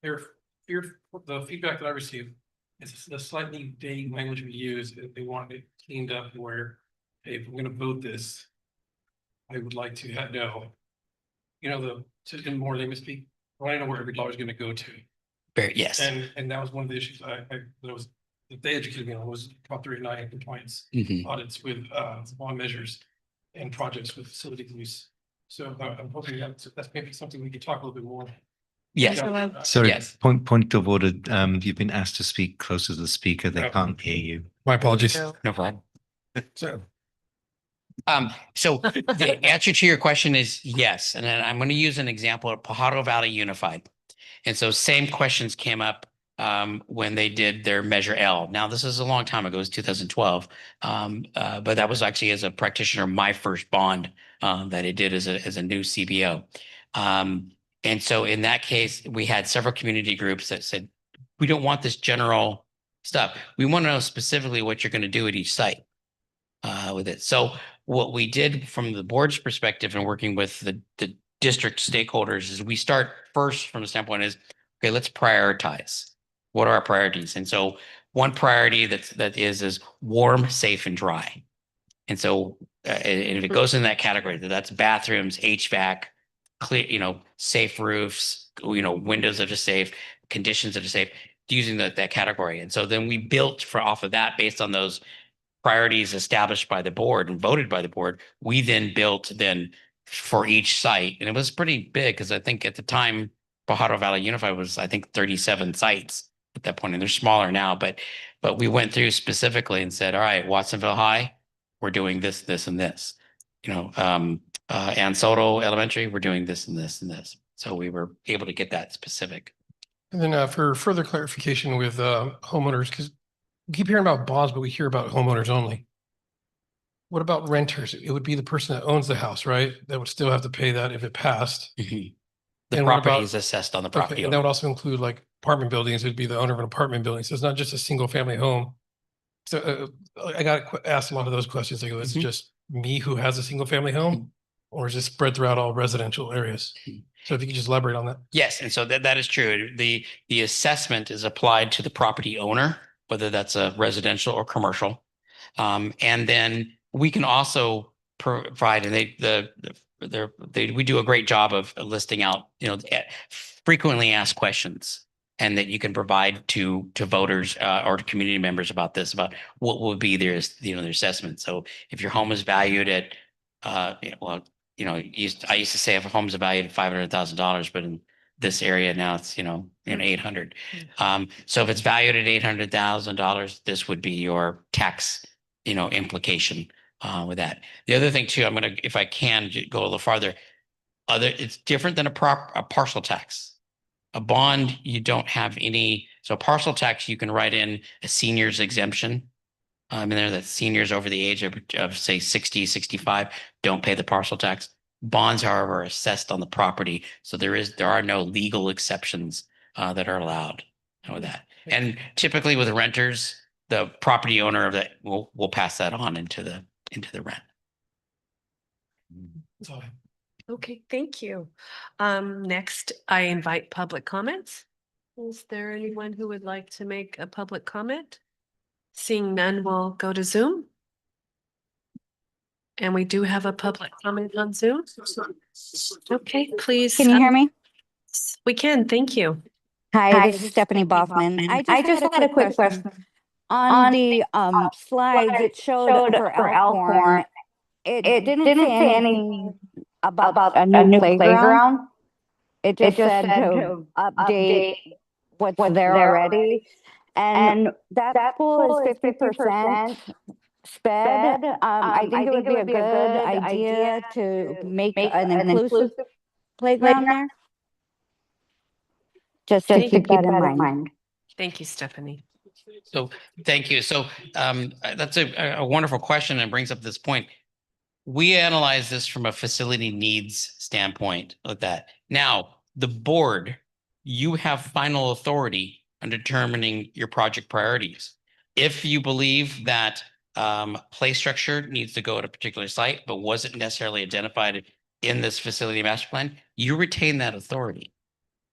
Their the feedback that I received is the slightly vague language we use. They want it cleaned up where, hey, if we're gonna vote this, I would like to know, in more layman speak, I want to know where every dollar is gonna go to. yes. And that was one of the issues that they educated me on was Prop 39 compliance Mhm. audits with bond measures and projects with facility use. So I'm hoping that's maybe something we could talk a little bit more. Yes. Sorry, Yes. point of order. You've been asked to speak closer to the speaker. They can't hear you. My apologies. No problem. So So the answer to your question is yes. And then I'm going to use an example of Pajaro Valley Unified. And so same questions came up when they did their Measure L. Now, this is a long time ago, it was 2012. But that was actually as a practitioner, my first bond that I did as a new CBO. And so in that case, we had several community groups that said, we don't want this general stuff. We want to know specifically what you're going to do at each site with it. So what we did from the board's perspective and working with the district stakeholders is we start first from the standpoint is, okay, let's prioritize. What are our priorities? And so one priority that is warm, safe, and dry. And so and if it goes in that category, that's bathrooms, HVAC, clear, safe roofs, windows that are safe, conditions that are safe, using that category. And so then we built off of that based on those priorities established by the board and voted by the board. We then built for each site, and it was pretty big because I think at the time Pajaro Valley Unified was 37 sites at that point, and they're smaller now. But we went through specifically and said, all right, Watsonville High, we're doing this, this, and this. And Soto Elementary, we're doing this and this and this. So we were able to get that specific. and then for further clarification with homeowners, because we keep hearing about bonds, but we hear about homeowners only. What about renters? It would be the person that owns the house, right? That would still have to pay that if it passed. The And what property about- is assessed on the Okay, property. and that owner. would also include like apartment buildings. It'd be the owner of an apartment building. So it's not just a single family home. So I got asked a lot of those questions. Like, is it Mhm. just me who has a single family home, or is it spread throughout all residential areas? So if you could just elaborate on that. Yes, and so that is true. The assessment is applied to the property owner, whether that's a residential or commercial. And then we can also provide, and we do a great job of listing out, frequently asked questions, and that you can provide to voters or to community members about what would be their assessment. So if your home is valued at, I used to say if a home's valued at $500,000, but in this area now it's 800. So if it's valued at $800,000, this would be your tax implication with that. The other thing too, I'm gonna, if I can go a little farther, it's different than a partial tax. A bond, you don't have any. So partial tax, you can write in a senior's exemption. And there that seniors over the age of say 60, 65 don't pay the partial tax. Bonds, however, are assessed on the property. So there are no legal exceptions that are allowed with that. And typically with renters, the property owner of that will pass that on into the rent. That's all I have. Okay, thank you. Next, I invite public comments. Is there anyone who would like to make a public comment? Seeing none, we'll go to Zoom. And we do have a public comment on Zoom. Okay, please. Can you hear me? We can, thank you. Hi, this is Stephanie Boffman. I just had a quick question. On the slides, it showed for Elkhorn, it didn't say anything about a new playground. It just said to update what's there already. And that school is 50% sped, I think it would be a good idea to make an inclusive playground there. Just to keep that in mind. Thank you, Stephanie. So thank you. So that's a wonderful question and brings up this point. We analyze this from a facility needs standpoint of that. Now, the board, you have final authority on determining your project priorities. If you believe that play structure needs to go at a particular site, but wasn't necessarily identified in this facility master plan, you retain that authority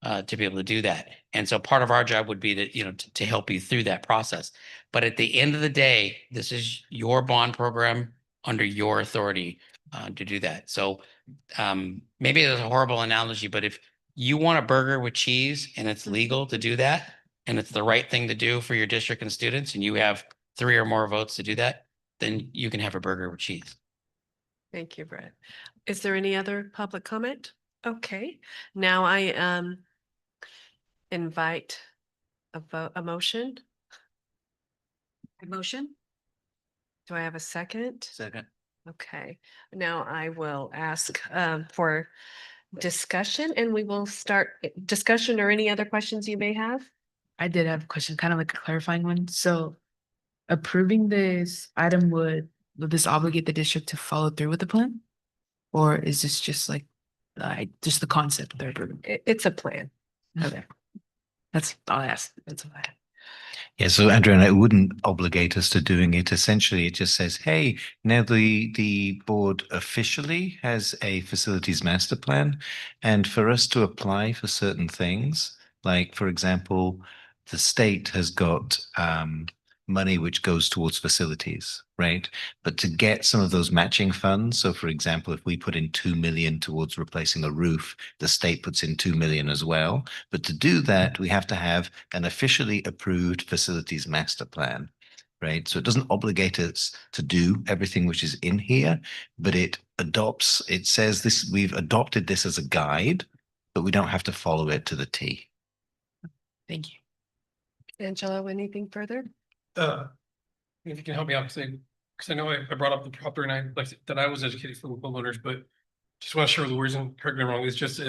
to be able to do that. And so part of our job would be to help you through that process. But at the end of the day, this is your bond program under your authority to do that. So maybe it's a horrible analogy, but if you want a burger with cheese and it's legal to do that, and it's the right thing to do for your district and students, and you have 3 or more votes to do that, then you can have a burger with cheese. Thank you, Brett. Is there any other public comment? Okay, now I invite a motion. A motion? Do I have a second? Second. Okay, now I will ask for discussion, and we will start discussion or any other questions you may have. I did have a question, kind of like a clarifying one. So approving this item would this obligate the district to follow through with the plan? Or is this just like just the concept they're approving? It's a plan. Okay. That's all I asked. That's all I had. Yeah, so Adriana, it wouldn't obligate us to doing it. Essentially, it just says, hey, now the board officially has a facilities master plan. And for us to apply for certain things, like, for example, the state has got money which goes towards facilities, right? But to get some of those matching funds, so for example, if we put in 2 million towards replacing a roof, the state puts in 2 million as well. But to do that, we have to have an officially approved facilities master plan, right? So it doesn't obligate us to do everything which is in here, but it says this, we've adopted this as a guide, but we don't have to follow it to the T. Thank you. Angelo, anything further? If you can help me out, because I know I brought up the Prop 39, like that I was educated for homeowners, but just want to share the reason, correct me if I'm wrong, it's just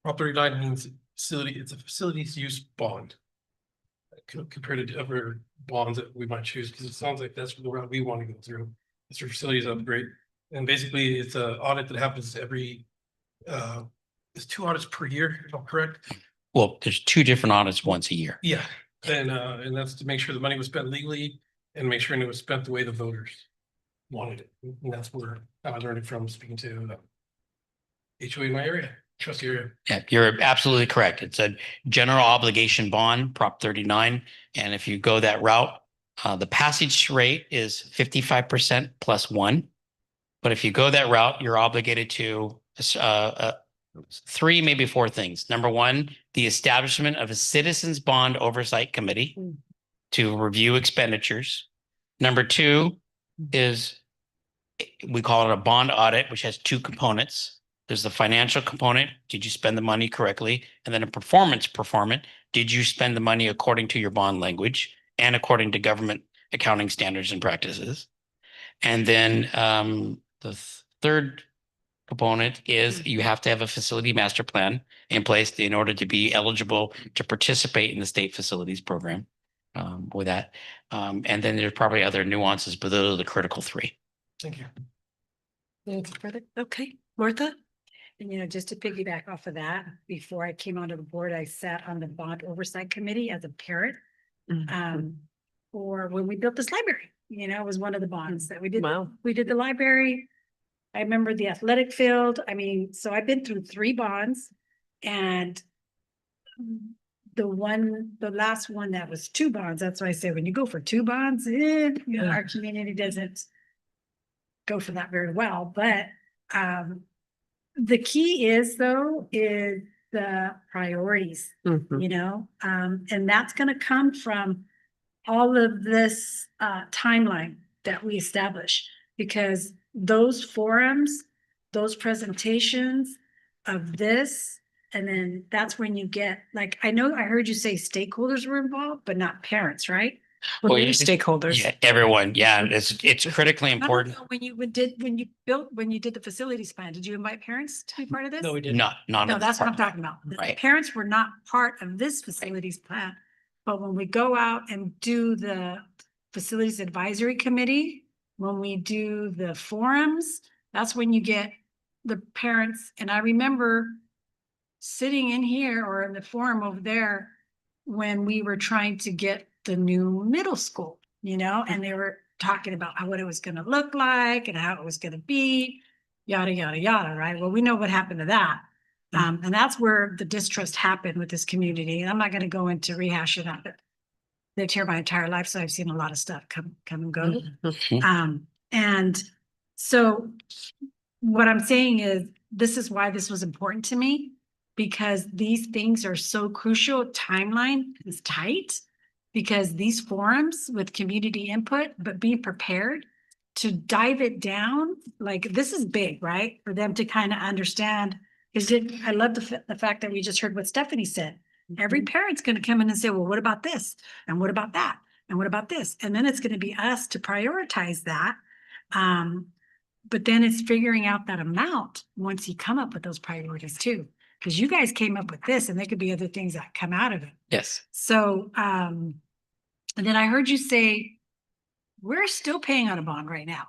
Prop 39 means facility, it's a facilities use bond compared to other bonds that we might choose, because it sounds like that's the route we want to go through. It's for facilities upgrade, and basically it's an audit that happens every it's 2 audits per year, if I'm correct. Well, there's 2 different audits once a year. Yeah, and that's to make sure the money was spent legally and make sure it was spent the way the voters wanted it. And that's where I learned it from, speaking to HOA in my area, trustee area. Yeah, you're absolutely correct. It's a general obligation bond, Prop 39. And if you go that route, the passage rate is 55% plus 1. But if you go that route, you're obligated to 3, maybe 4 things. Number 1, the establishment of a citizens bond oversight committee to review expenditures. Number 2 is, we call it a bond audit, which has 2 components. There's the financial component. Did you spend the money correctly? And then a performance component. Did you spend the money according to your bond language and according to government accounting standards and practices? And then the third component is you have to have a facility master plan in place in order to be eligible to participate in the state facilities program with that. And then there's probably other nuances, but those are the critical 3. Thank you. Anything further? Okay, Martha? And, just to piggyback off of that, before I came onto the board, I sat on the bond oversight committee as a parent. Or when we built this library, it was one of the bonds that we did. Wow. We did the library. I remember the athletic field. I mean, so I've been through 3 bonds, and the last one that was 2 bonds. That's why I say when you go for 2 bonds, our community doesn't go for that very well. But the key is the priorities, and that's going to come from all of this timeline that we establish, because those forums, those presentations of this, and then that's when you get, like, I know I heard you say stakeholders were involved, but not parents, right? Well, yeah, Stakeholders. Yeah, everyone. Yeah, it's critically I don't important. know, when you did the facilities plan, did you invite parents to be part of this? No, we didn't. Not No, on that's this what I'm part. talking about. The Right. parents were not part of this facilities plan. But when we go out and do the facilities advisory committee, when we do the forums, that's when you get the parents. And I remember sitting in here or in the forum over there when we were trying to get the new middle school, and they were talking about what it was going to look like and how it was going to be, yada, yada, yada, right? Well, we know what happened to that. And that's where the distrust happened with this community. And I'm not going to go into rehashing that, but lived here my entire life, so I've seen a lot of stuff come and go. And so what I'm saying is, this is why this was important to me, because these things are so crucial. Timeline is tight because these forums with community input, but being prepared to dive it down, like this is big, right? For them to kind of understand. I love the fact that we just heard what Stephanie said. Every parent's going to come in and say, well, what about this? And what about that? And what about this? And then it's going to be us to prioritize that. But then it's figuring out that amount once you come up with those priorities too. Because you guys came up with this and there could be other things that come out of it. Yes. So, and then I heard you say, we're still paying on a bond right now.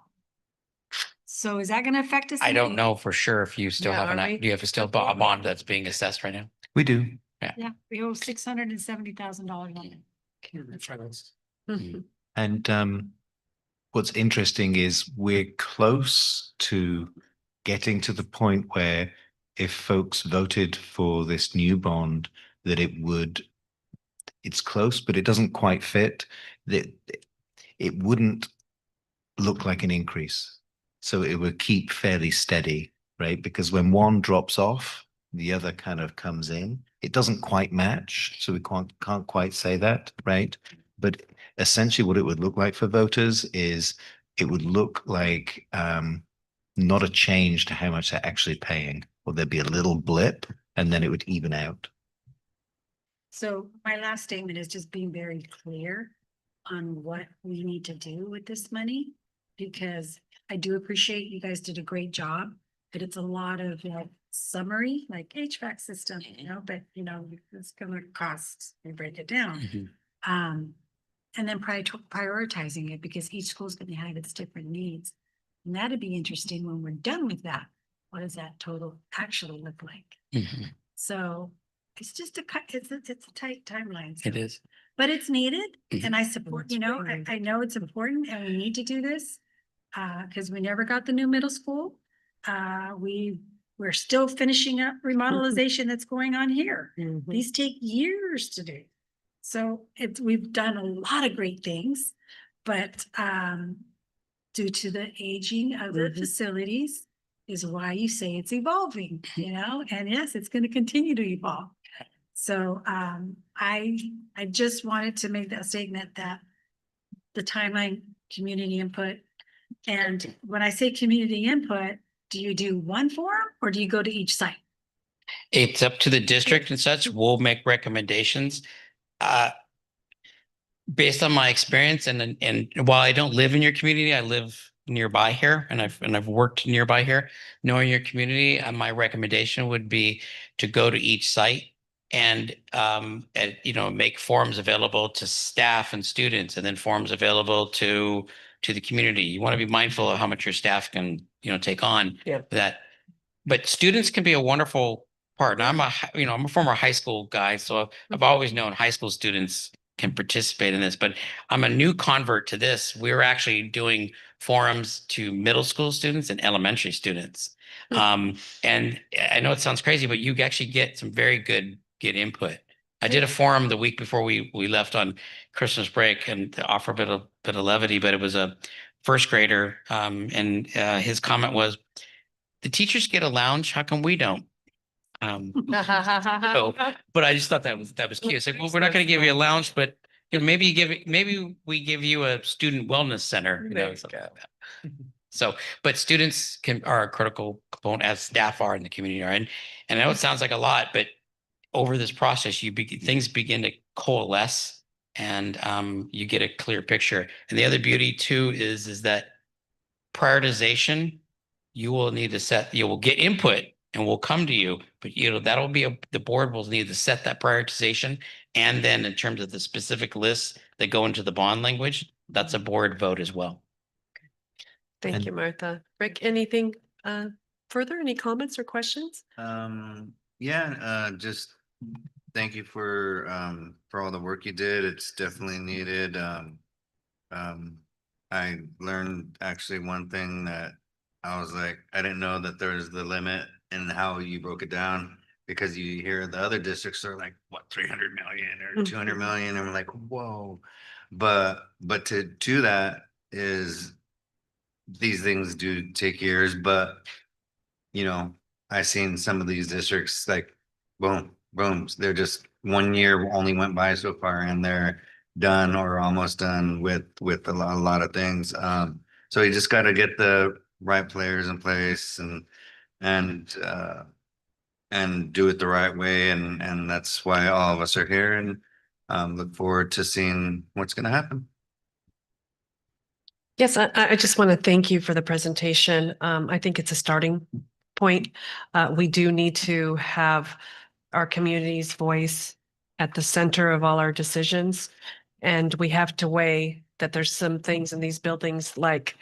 So is that going to affect us? I don't know for sure if you still Yeah, have are we? do you have still a bond that's being assessed right now? We do. Yeah, we owe $670,000 on it. Finance. And what's interesting is we're close to getting to the point where if folks voted for this new bond, that it's close, but it doesn't quite fit, that it wouldn't look like an increase. So it would keep fairly steady, right? Because when one drops off, the other kind of comes in. It doesn't quite match, so we can't quite say that, right? But essentially what it would look like for voters is it would look like not a change to how much they're actually paying, or there'd be a little blip and then it would even out. So my last statement is just being very clear on what we need to do with this money, because I do appreciate you guys did a great job, but it's a lot of summary, like HVAC system, but it's gonna cost, we break it down. And then prioritizing it, because each school's gonna have its different needs. And that'd be interesting when we're done with that. What does that total actually look like? So it's just it's a tight timeline. So. It is. But it's needed, and I support, I know it's important and we need to do this. Because we never got the new middle school. We're still finishing up remodelization that's going on here. These take years to do. So we've done a lot of great things, but due to the aging of the facilities is why you say it's evolving, and yes, it's going to continue to evolve. So I just wanted to make that statement that the timeline, community input. And when I say community input, do you do one forum or do you go to each site? It's up to the district and such. We'll make recommendations. Based on my experience, and while I don't live in your community, I live nearby here, and I've worked nearby here. Knowing your community, my recommendation would be to go to each site and make forums available to staff and students, and then forums available to the community. You want to be mindful of how much your staff can take on that, but students can be a wonderful part. And I'm a former high school guy, so I've always known high school students can participate in this, but I'm a new convert to this. We're actually doing forums to middle school students and elementary students. And I know it sounds crazy, but you actually get some very good input. I did a forum the week before we left on Christmas break, and to offer a bit of levity, but it was a first grader. And his comment was, the teachers get a lounge, how come we don't? But I just thought that was cute. It's like, well, we're not going to give you a lounge, but maybe we give you a student wellness center, something like that. So, but students are a critical component, as staff are in the community are. And I know it sounds like a lot, but over this process, things begin to coalesce and you get a clear picture. And the other beauty too is that prioritization, you will need to set, you will get input and we'll come to you, but that'll be the board will need to set that prioritization. And then in terms of the specific lists that go into the bond language, that's a board vote as well. Thank And- you, Martha. Rick, anything further? Any comments or questions? Just thank you for all the work you did. It's definitely needed. I learned actually one thing that I was like, I didn't know that there's the limit in how you broke it down, because you hear the other districts are like, what, 300 million or 200 million, and I'm like, whoa. But to do that is, these things do take years, but I seen some of these districts like boom, boom. They're just 1 year only went by so far and they're done or almost done with a lot of things. So you just got to get the right players in place and do it the right way. And that's why all of us are here, and look forward to seeing what's going to happen. Yes, I just want to thank you for the presentation. I think it's a starting point. We do need to have our community's voice at the center of all our decisions. And we have to weigh that there's some things in these buildings like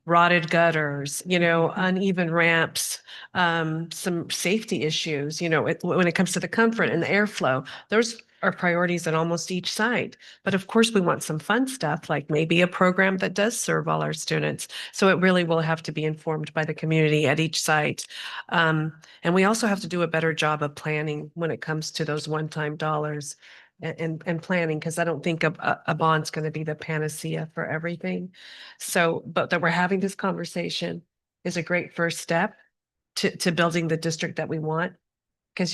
rotted gutters, uneven ramps, some safety issues, when it comes to the comfort and the airflow. Those are priorities at almost each site. But of course, we want some fun stuff, like maybe a program that does serve all our students. So it really will have to be informed by the community at each site. And we also have to do a better job of planning when it comes to those one-time dollars and planning, because I don't think a bond's going to be the panacea for everything. So, but that we're having this conversation is a great first step to building the district that we want, because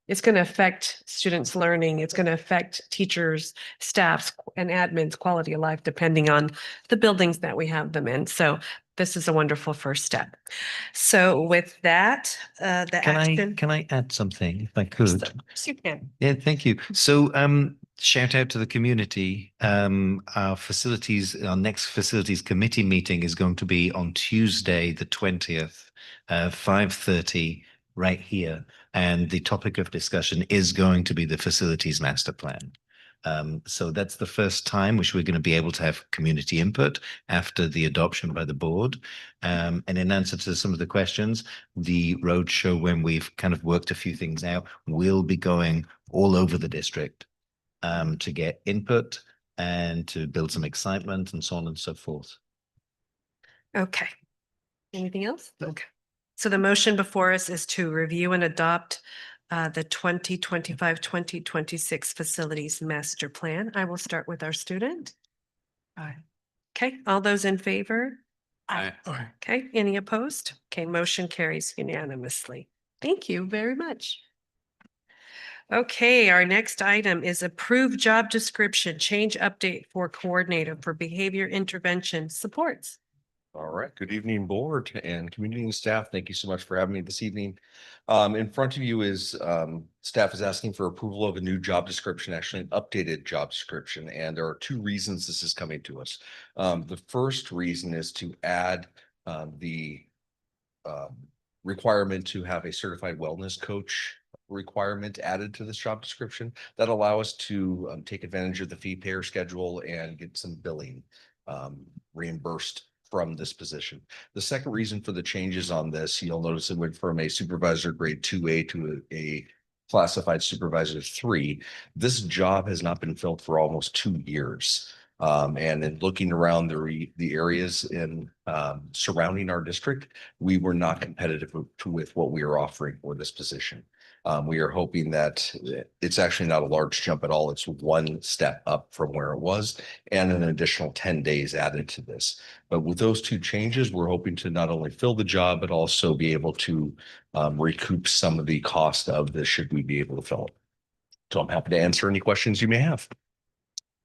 it's going to affect students' learning. It's going to affect teachers, staffs, and admins' quality of life, depending on the buildings that we have them in. So this is a wonderful first step. So with that, Can I add something if I could? Yes, you can. Yeah, thank you. So shout out to the community. Our next facilities committee meeting is going to be on Tuesday, the 20th, 5:30, right here. And the topic of discussion is going to be the facilities master plan. So that's the first time which we're going to be able to have community input after the adoption by the board. And in answer to some of the questions, the roadshow, when we've kind of worked a few things out, will be going all over the district to get input and to build some excitement and so on and so forth. Okay. Anything else? Okay. So the motion before us is to review and adopt the 2025-2026 facilities master plan. I will start with our student. Aye. Okay, all those in favor? Aye. Okay, any opposed? Okay, motion carries unanimously. Thank you very much. Okay, our next item is approved job description, change update for coordinator for behavior intervention supports. All right. Good evening, board and community and staff. Thank you so much for having me this evening. In front of you is staff is asking for approval of a new job description, actually an updated job description. And there are two reasons this is coming to us. The first reason is to add the requirement to have a certified wellness coach requirement added to this job description that allow us to take advantage of the fee payer schedule and get some billing reimbursed from this position. The second reason for the changes on this, you'll notice it went from a supervisor grade 2A to a classified supervisor 3. This job has not been filled for almost 2 years. And in looking around the areas in surrounding our district, we were not competitive with what we are offering for this position. We are hoping that it's actually not a large jump at all. It's one step up from where it was and an additional 10 days added to this. But with those two changes, we're hoping to not only fill the job, but also be able to recoup some of the cost of this should we be able to fill it. So I'm happy to answer any questions you may have.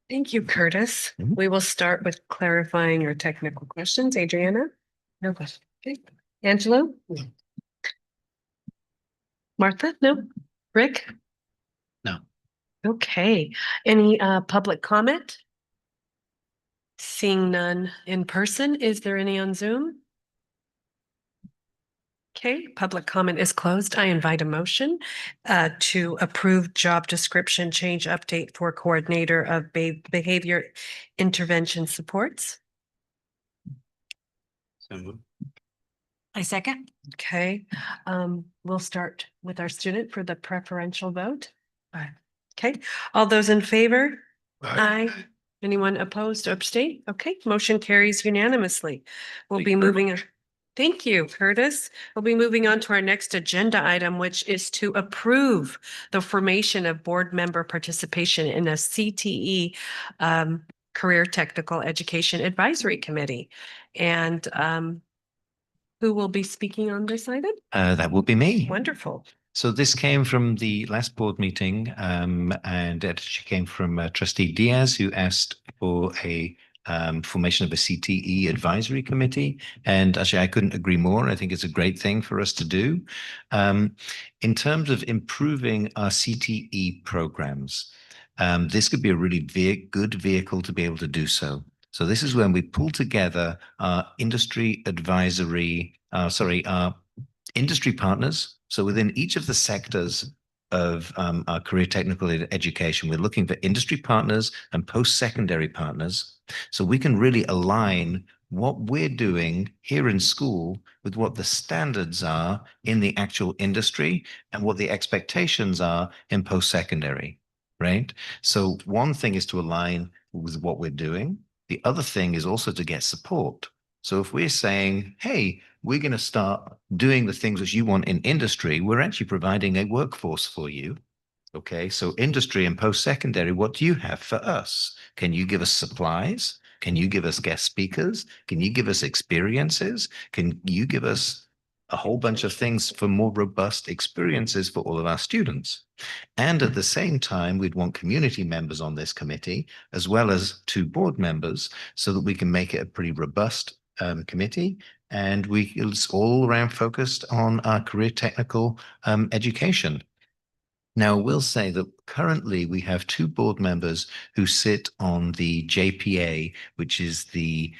Thank you, Curtis. Mhm. We will start with clarifying your technical questions. Adriana? No question. Okay. Angelo? No. Martha? No. Rick? No. Okay, any public comment? Seeing none in person, is there any on Zoom? Okay, public comment is closed. I invite a motion to approve job description change update for coordinator of behavior intervention supports. So I second. Okay, we'll start with our student for the preferential vote. Okay, all those in favor? Aye. Anyone opposed or abstain? Okay, motion carries unanimously. We'll be moving. Thank you, Curtis. We'll be moving on to our next agenda item, which is to approve the formation of board member participation in a CTE Career Technical Education Advisory Committee. And who will be speaking on this item? That would be me. Wonderful. So this came from the last board meeting, and it actually came from Trustee Diaz, who asked for a formation of a CTE advisory committee. And actually, I couldn't agree more. I think it's a great thing for us to do. In terms of improving our CTE programs, this could be a really good vehicle to be able to do so. So this is when we pull together our industry advisory, our industry partners. So within each of the sectors of our career technical education, we're looking for industry partners and post-secondary partners. So we can really align what we're doing here in school with what the standards are in the actual industry and what the expectations are in post-secondary, right? So one thing is to align with what we're doing. The other thing is also to get support. So if we're saying, hey, we're going to start doing the things that you want in industry, we're actually providing a workforce for you. Okay, so industry and post-secondary, what do you have for us? Can you give us supplies? Can you give us guest speakers? Can you give us experiences? Can you give us a whole bunch of things for more robust experiences for all of our students? And at the same time, we'd want community members on this committee, as well as 2 board members, so that we can make it a pretty robust committee. And it's all around focused on our career technical education. Now, we'll say that currently we have 2 board members who sit on the JPA, which is the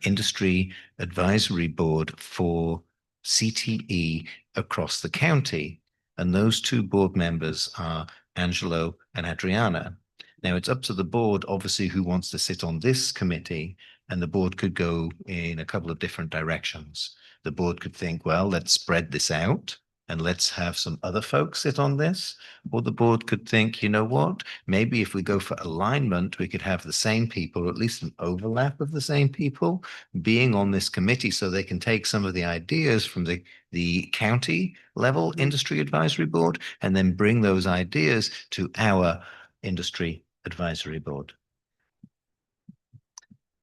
industry advisory board for CTE across the county. And those 2 board members are Angelo and Adriana. Now, it's up to the board, obviously, who wants to sit on this committee, and the board could go in a couple of different directions. The board could think, well, let's spread this out and let's have some other folks sit on this. Or the board could think, you know what, maybe if we go for alignment, we could have the same people, or at least an overlap of the same people being on this committee, so they can take some of the ideas from the county level industry advisory board and then bring those ideas to our industry advisory board.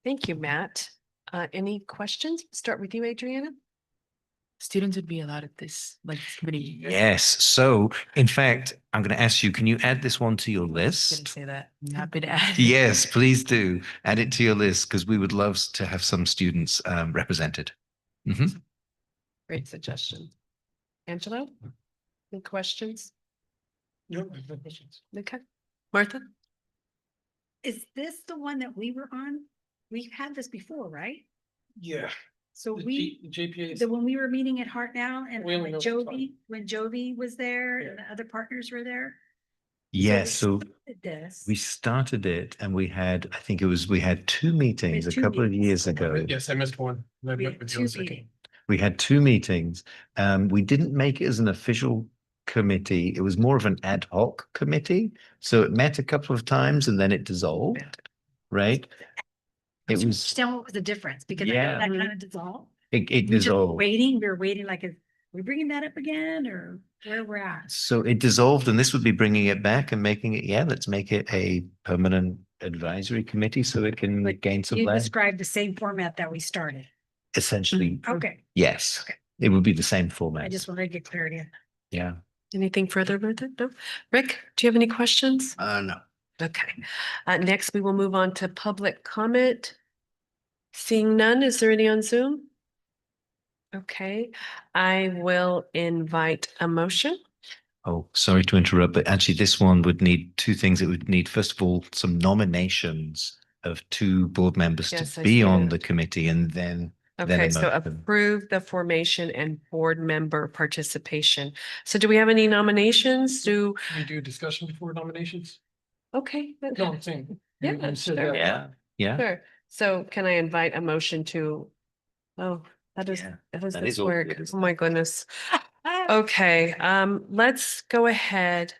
Thank you, Matt. Any questions? Start with you, Adriana. Students would be allowed at this, like this committee. Yes. So in fact, I'm going to ask you, can you add this one to your I was list? gonna say that. I'm happy to add. Yes, please do. Add it to your list because we would love to have some students represented. Mhm. Great suggestion. Angelo, any questions? No questions. Okay. Martha? Is this the one that we were on? We've had this before, right? Yeah. So The we, JPA is. when we were meeting at Hartnell and We only when know Jovi, when Jovi was there Yeah. and the other partners were there. Yes. So This. we started it and we had, I think we had 2 meetings a 2 couple of meetings. years ago. Yes, I missed one. And I We met had with you 2 on the second. meetings. We had 2 meetings. We didn't make it as an official committee. It was more of an ad hoc committee. So it met a couple of times and then it dissolved, right? It was, Understand what was the difference? Because I know Yeah. that kind of dissolved. it We just dissolved. waiting, we were waiting like, are we bringing that up again or where we're at? So it dissolved and this would be bringing it back and making it, let's make it a permanent advisory committee so it can But gain some You legs. described the same format that we started. Essentially, Okay, yes, Okay. it would be the same I format. just wanted to get clarity. Yeah. Anything further, Martha? No? Rick, do you have any questions? No. Okay. Next, we will move on to public comment. Seeing none, is there any on Zoom? Okay, I will invite a motion. Oh, sorry to interrupt, but actually this one would need two things. It would need, first of all, some nominations of two board members Yes, to I be see on that. the committee and then a Okay, so motion. approve the formation and board member participation. So do we have any nominations? Can we do discussion before nominations? Okay. No, I'm saying. Yeah, you said sure. that. Yeah, yeah. Sure. So can I invite a motion to, oh, how does That this is work? awkward, isn't Oh my goodness. Okay, let's go ahead.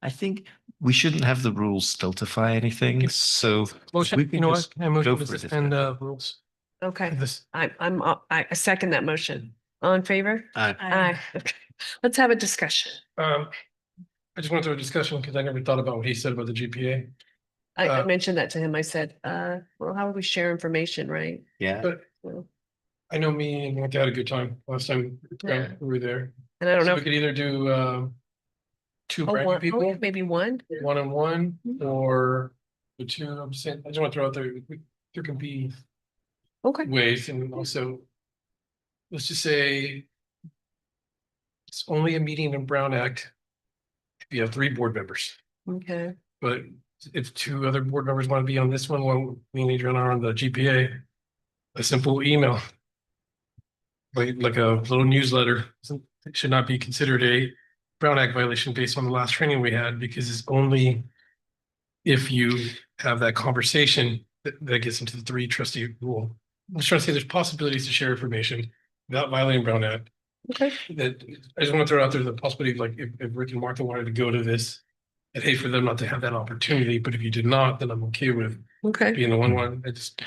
I think we shouldn't have the rules stultify anything, so Motion, we you can know what? just Can I motion go to for it. suspend rules. Okay, This, I second that motion. All in favor? Aye. Aye. Okay. Let's have a discussion. I just want to have a discussion because I never thought about what he said about the GPA. I mentioned that to him. I said, well, how would we share information, right? Yeah. But Well, I know me and Mike had a good time last time Yeah. we were there. And I don't So know. we could either do two Oh, brand new one, people, yeah, maybe one. one-on-one, Mhm. or the two. I'm just saying, I just want to throw out there, there can be Okay. ways, and also, let's just say it's only a meeting in Brown Act if you have 3 board members. Okay. But if 2 other board members want to be on this one, me and Adrian are on the GPA, a simple email. Like a little newsletter, it should not be considered a Brown Act violation based on the last training we had, because it's only if you have that conversation that gets into the 3 trustee rule. I'm just trying to say there's possibilities to share information without violating Brown Act. Okay. That I just want to throw out there the possibility of, like, if Rick and Martha wanted to go to this, I'd hate for them not to have that opportunity, but if you did not, then I'm okay with Okay. being the one. I just,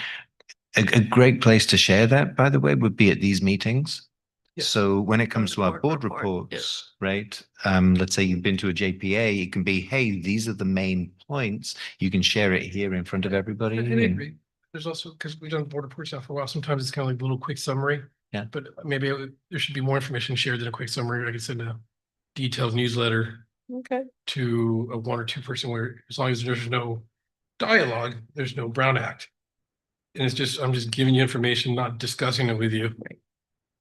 A great place to share that, by the way, would be at these meetings. Yeah. So when it comes the to our board board report, yeah. reports, right? Let's say you've been to a JPA, it can be, hey, these are the main points. You can share it here in front of everybody. I and- agree. There's also, because we've done board reports now for a while, sometimes it's kind of like a little quick summary. Yeah. But maybe there should be more information shared than a quick summary. I could send a detailed newsletter Okay. to a 1 or 2 person where, as long as there's no dialogue, there's no Brown Act. And it's just, I'm just giving you information, not discussing it with you. Right.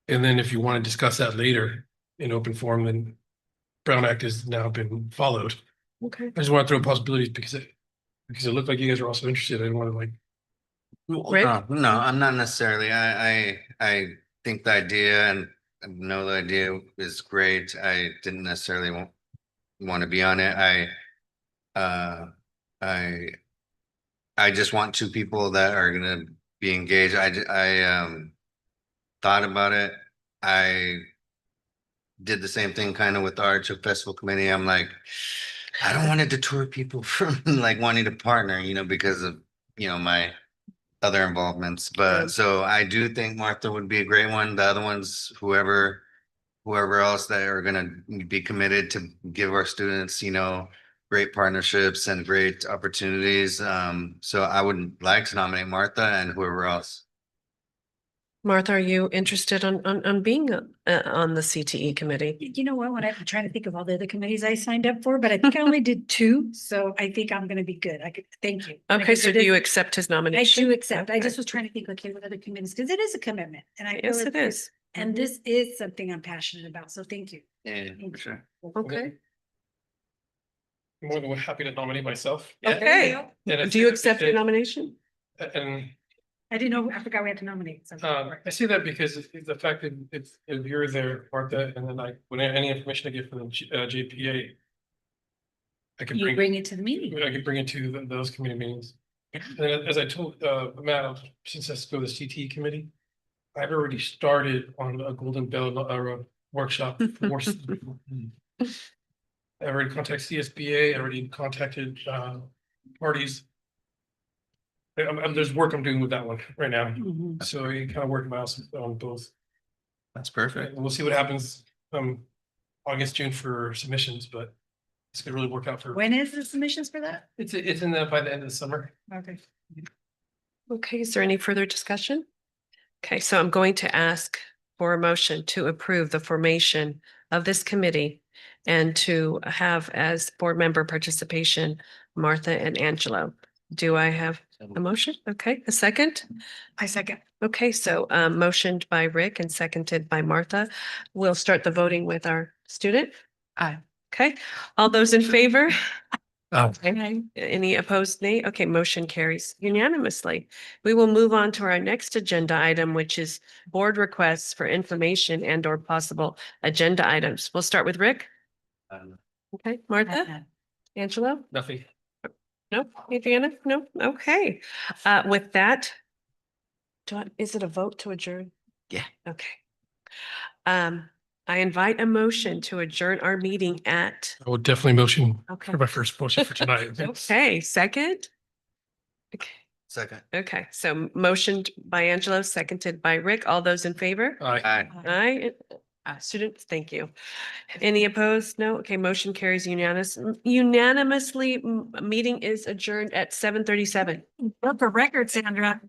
And then if you want to discuss that later in open forum, then Brown Act has now been followed. Okay. I just want to throw possibilities because it looked like you guys are also interested. I didn't want to, like, Rick? No, I'm not necessarily. I think the idea and know the idea is great. I didn't necessarily want to be on it. I just want 2 people that are gonna be engaged. I thought about it. I did the same thing kind of with the Art Show Festival Committee. I'm like, I don't want to deter people from like wanting to partner, because of, my other involvements. Yeah. But so I do think Martha would be a great one. The other ones, whoever else that are gonna be committed to give our students, great partnerships and great opportunities. So I would like to nominate Martha and whoever else. Martha, are you interested on being on the CTE committee? You know what, when I'm trying to think of all the other committees I signed up for, but I think I only did 2, so I think I'm gonna be good. Thank you. Okay, so Because do it you is- accept his I nomination? do accept. I Okay. just was trying to think, okay, what other committees, because it is a commitment and I. Yes, feel it it's- is. And this is something I'm passionate about, so thank you. Yeah, for sure. Okay. I'm more than happy to nominate myself. Okay. And I Do you think accept your nomination? And I didn't know, I forgot we had to nominate. So. I see that because the fact that if you're there, Martha, and then when any information I get from the JPA, I can You bring it to the meeting. I could bring it to those committee meetings. And then, as I told Matt, since I go to the CT committee, I've already started on a Golden Bell workshop for. I already contacted CSBA, I already contacted parties. There's work I'm doing with that one right now, Mhm. so I kind of work my house on both. That's perfect. And we'll see what happens August, June for submissions, but it's gonna really work out for. When is the submissions for that? It's in by the end of the summer. Okay. Okay, is there any further discussion? Okay, so I'm going to ask for a motion to approve the formation of this committee and to have as board member participation, Martha and Angelo. Do I have a motion? Okay, a second? I second. Okay, so motioned by Rick and seconded by Martha. We'll start the voting with our student. Aye. Okay, all those in favor? Okay. Any opposed, nay? Okay, motion carries unanimously. We will move on to our next agenda item, which is board requests for information and or possible agenda items. We'll start with Rick. Okay, Martha, Angelo? Nothing. No, Adriana? No, okay. With that, is it a vote to adjourn? Yeah. Okay. I invite a motion to adjourn our meeting at, I will definitely motion okay. for my first motion for tonight. Okay, second? Okay. Second. Okay, so motioned by Angelo, seconded by Rick. All those in favor? Aye. Aye. Students, thank you. Any opposed? No? Okay, motion carries unanimously. Meeting is adjourned at 7:37. Broke a record, Sandra.